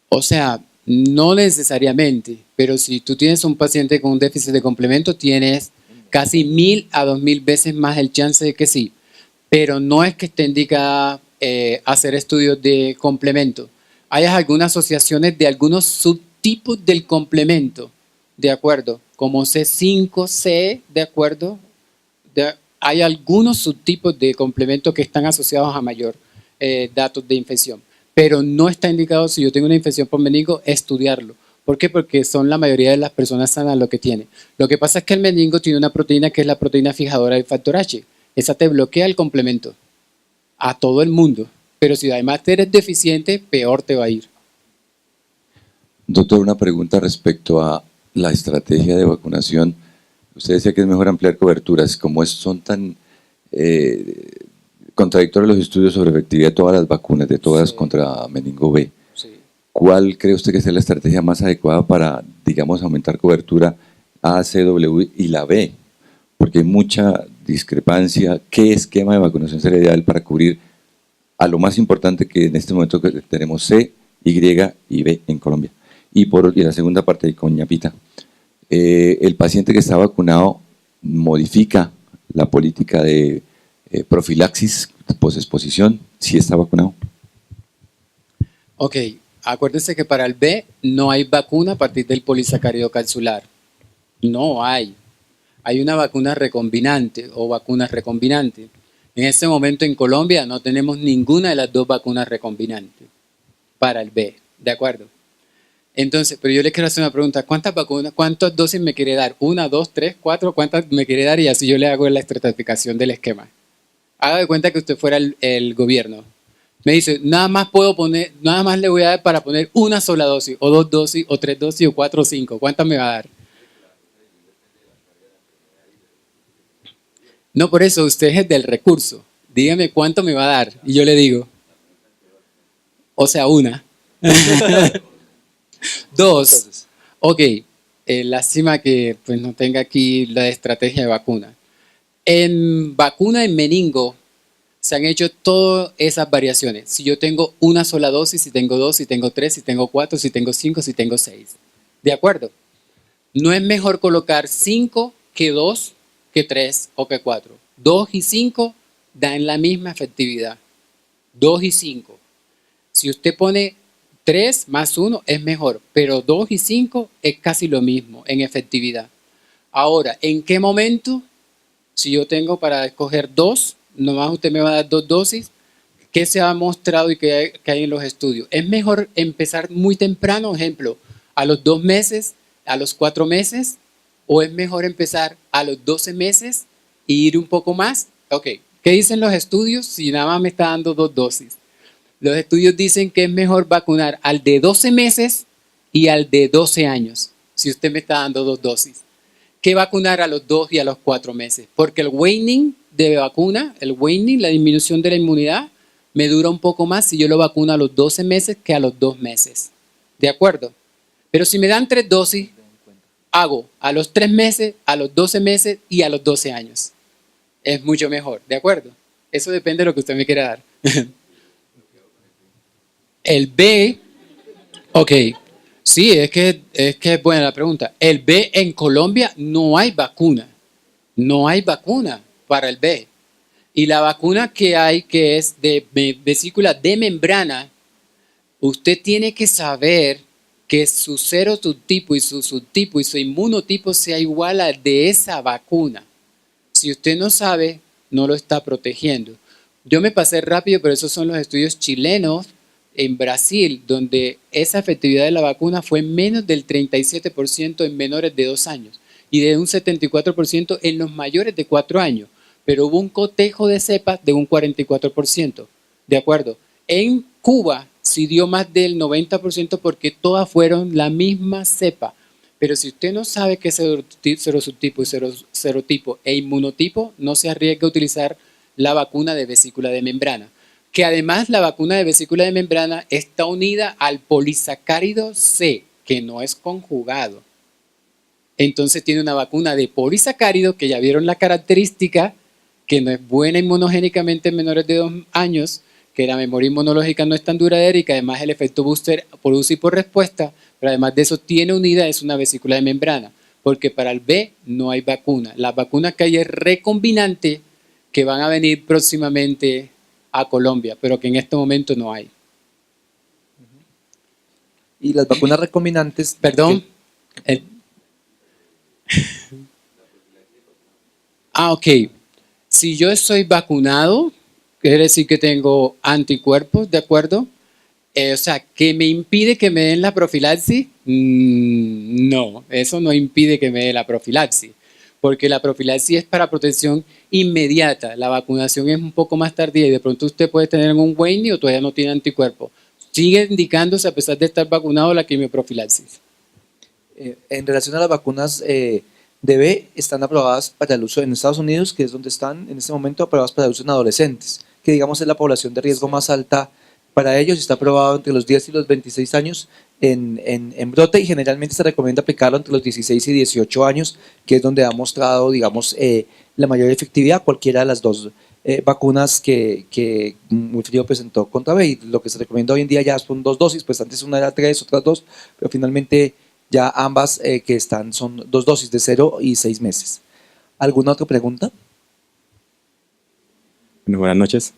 O sea, no necesariamente, pero si tú tienes un paciente con un déficit de complemento, tienes casi 1.000 a 2.000 veces más el chance de que sí. Pero no es que esté indicada hacer estudios de complemento. Hay algunas asociaciones de algunos subtipos del complemento, ¿de acuerdo? Como C5C, ¿de acuerdo? Hay algunos subtipos de complemento que están asociados a mayor datos de infección, pero no está indicado si yo tengo una infección por meningo estudiarlo. ¿Por qué? Porque son la mayoría de las personas sanas lo que tienen. Lo que pasa es que el meningo tiene una proteína que es la proteína fijadora del factor H. Esa te bloquea el complemento a todo el mundo, pero si además eres deficiente, peor te va a ir. Doctor, una pregunta respecto a la estrategia de vacunación. Usted decía que es mejor ampliar coberturas. Como son tan contradictorios los estudios sobre efectividad de todas las vacunas, de todas contra meningo B, ¿cuál cree usted que es la estrategia más adecuada para, digamos, aumentar cobertura A, C, W y la B? Porque hay mucha discrepancia. ¿Qué esquema de vacunación sería ideal para cubrir a lo más importante que en este momento que tenemos C, Y y B en Colombia? Y la segunda parte, con ñapita, el paciente que está vacunado modifica la política de profilaxis posexposición si está vacunado. Ok, acuérdense que para el B no hay vacuna a partir del polisacárido capsular. No hay. Hay una vacuna recombinante o vacunas recombinantes. En este momento en Colombia no tenemos ninguna de las dos vacunas recombinantes para el B, ¿de acuerdo? Entonces, pero yo le quiero hacer una pregunta, ¿cuántas vacunas, cuántas dosis me quiere dar? ¿1, 2, 3, 4? ¿Cuántas me quiere dar? Y así yo le hago la estratificación del esquema. Haga de cuenta que usted fuera el gobierno. Me dice, nada más puedo poner, nada más le voy a dar para poner una sola dosis, o 2 dosis, o 3 dosis, o 4 o 5. ¿Cuántas me va a dar? No, por eso usted es del recurso. Dígame cuánto me va a dar y yo le digo. O sea, una. 2. Ok, lástima que pues, no tenga aquí la estrategia de vacuna. En vacuna en meningo se han hecho todas esas variaciones. Si yo tengo una sola dosis, si tengo 2, si tengo 3, si tengo 4, si tengo 5, si tengo 6. ¿De acuerdo? No es mejor colocar 5 que 2, que 3 o que 4. 2 y 5 dan la misma efectividad. 2 y 5. Si usted pone 3 más 1 es mejor, pero 2 y 5 es casi lo mismo en efectividad. Ahora, ¿en qué momento? Si yo tengo para escoger 2, nomás usted me va a dar 2 dosis, ¿qué se ha mostrado y qué hay en los estudios? Es mejor empezar muy temprano, ejemplo, a los 2 meses, a los 4 meses, o es mejor empezar a los 12 meses e ir un poco más. Ok, ¿qué dicen los estudios si nada más me está dando 2 dosis? Los estudios dicen que es mejor vacunar al de 12 meses y al de 12 años, si usted me está dando 2 dosis, que vacunar a los 2 y a los 4 meses. Porque el waning de vacuna, el waning, la disminución de la inmunidad, me dura un poco más si yo lo vacuno a los 12 meses que a los 2 meses. ¿De acuerdo? Pero si me dan 3 dosis, hago a los 3 meses, a los 12 meses y a los 12 años. Es mucho mejor, ¿de acuerdo? Eso depende de lo que usted me quiera dar. El B, ok, sí, es que es buena la pregunta. El B en Colombia no hay vacuna. No hay vacuna para el B. Y la vacuna que hay, que es de vesícula de membrana, usted tiene que saber que su serotubtipo y su subtipo y su inmunotipo sea igual al de esa vacuna. Si usted no sabe, no lo está protegiendo. Yo me pasé rápido, pero esos son los estudios chilenos en Brasil, donde esa efectividad de la vacuna fue menos del 37% en menores de 2 años y de un 74% en los mayores de 4 años. pero hubo un cotejo de cepas de un 44%, ¿de acuerdo? En Cuba sí dio más del 90% porque todas fueron la misma cepa. Pero si usted no sabe qué es serosubtipo y serotipo e inmunotipo, no se arriesga a utilizar la vacuna de vesícula de membrana. Que además la vacuna de vesícula de membrana está unida al polisacárido C, que no es conjugado. Entonces tiene una vacuna de polisacárido, que ya vieron la característica, que no es buena inmunogénicamente en menores de 2 años, que la memoria inmunológica no es tan duradera y que además el efecto booster por uso y por respuesta, pero además de eso tiene unida es una vesícula de membrana, porque para el B no hay vacuna. La vacuna que hay es recombinante, que van a venir próximamente a Colombia, pero que en este momento no hay. Y las vacunas recombinantes... Perdón. Ok. Si yo estoy vacunado, quiere decir que tengo anticuerpos, ¿de acuerdo? O sea, ¿que me impide que me den la profilaxis? No, eso no impide que me dé la profilaxis, porque la profilaxis es para protección inmediata. La vacunación es un poco más tardía y de pronto usted puede tener un waning o todavía no tiene anticuerpos. Sigue indicándose, a pesar de estar vacunado, la quimioprofilaxis. En relación a las vacunas DB, están aprobadas para el uso en Estados Unidos, que es donde están en este momento aprobadas para el uso en adolescentes, que digamos es la población de riesgo más alta para ellos, y está aprobado entre los 10 y los 26 años en brote, y generalmente se recomienda aplicarlo entre los 16 y 18 años, que es donde ha mostrado, digamos, la mayor efectividad cualquiera de las dos vacunas que Mulfrío presentó contra B. Y lo que se recomienda hoy en día ya son 2 dosis, pues antes una era 3, otras 2, pero finalmente ya ambas que están son 2 dosis de 0 y 6 meses. ¿Alguna otra pregunta? Bueno, buenas noches.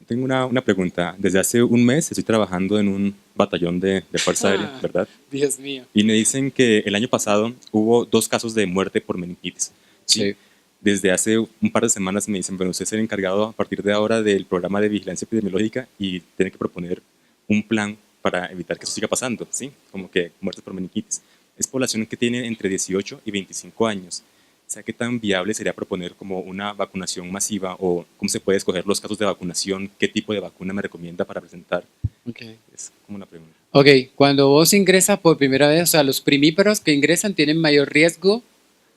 Tengo una pregunta. Desde hace un mes estoy trabajando en un batallón de Fuerza Aérea, ¿verdad? Dios mío. Y me dicen que el año pasado hubo 2 casos de muerte por meningitis. Sí. Desde hace un par de semanas me dicen, bueno, usted es el encargado a partir de ahora del programa de vigilancia epidemiológica y tiene que proponer un plan para evitar que eso siga pasando, ¿sí? Como que muertes por meningitis. Es población que tiene entre 18 y 25 años. O sea, ¿qué tan viable sería proponer como una vacunación masiva o cómo se puede escoger los casos de vacunación? ¿Qué tipo de vacuna me recomienda para presentar? Okay. Es como una pregunta. Ok, cuando vos ingresas por primera vez, o sea, los primíparos que ingresan tienen mayor riesgo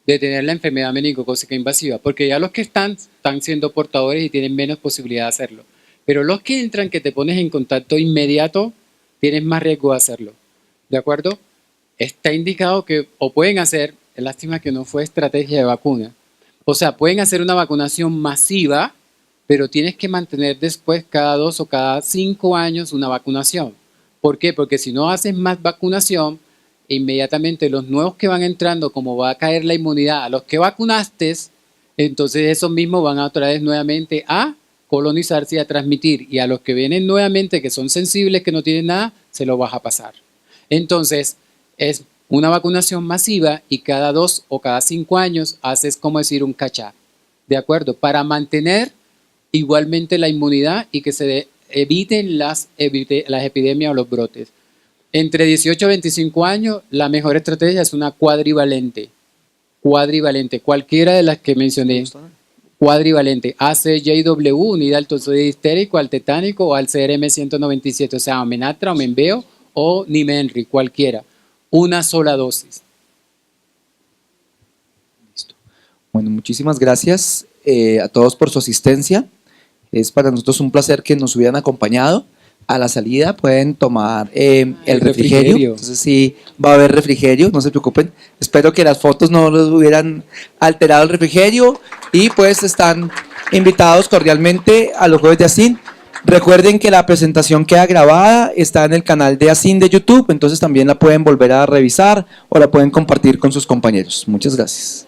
de tener la enfermedad meningocócica invasiva, porque ya los que están siendo portadores y tienen menos posibilidad de hacerlo. Pero los que entran, que te pones en contacto inmediato, tienes más riesgo de hacerlo. ¿De acuerdo? Está indicado que o pueden hacer, es lástima que no fue estrategia de vacuna, o sea, pueden hacer una vacunación masiva, pero tienes que mantener después cada 2 o cada 5 años una vacunación. ¿Por qué? Porque si no haces más vacunación, inmediatamente los nuevos que van entrando, como va a caer la inmunidad a los que vacunaste, entonces esos mismos van a otra vez nuevamente a colonizarse y a transmitir, y a los que vienen nuevamente que son sensibles, que no tienen nada, se lo vas a pasar. Entonces es una vacunación masiva y cada 2 o cada 5 años haces, como decir, un catch-up, ¿de acuerdo? Para mantener igualmente la inmunidad y que se eviten las epidemias o los brotes. Entre 18 y 25 años, la mejor estrategia es una cuadrivalente. Cuadrivalente, cualquiera de las que mencioné. Cuadrivalente, ACJW, unida al tozoide histérico, al tetánico o al CRM 197, o sea, Amenatra, Menveo o Nimenri, cualquiera. Una sola dosis. Listo. Bueno, muchísimas gracias a todos por su asistencia. Es para nosotros un placer que nos hubieran acompañado. A la salida pueden tomar el refrigerio. Entonces sí, va a haber refrigerio, no se preocupen. Espero que las fotos no les hubieran alterado el refrigerio. Y pues están invitados cordialmente a los jueves de ASIN. Recuerden que la presentación queda grabada, está en el canal de ASIN de YouTube, entonces también la pueden volver a revisar o la pueden compartir con sus compañeros. Muchas gracias.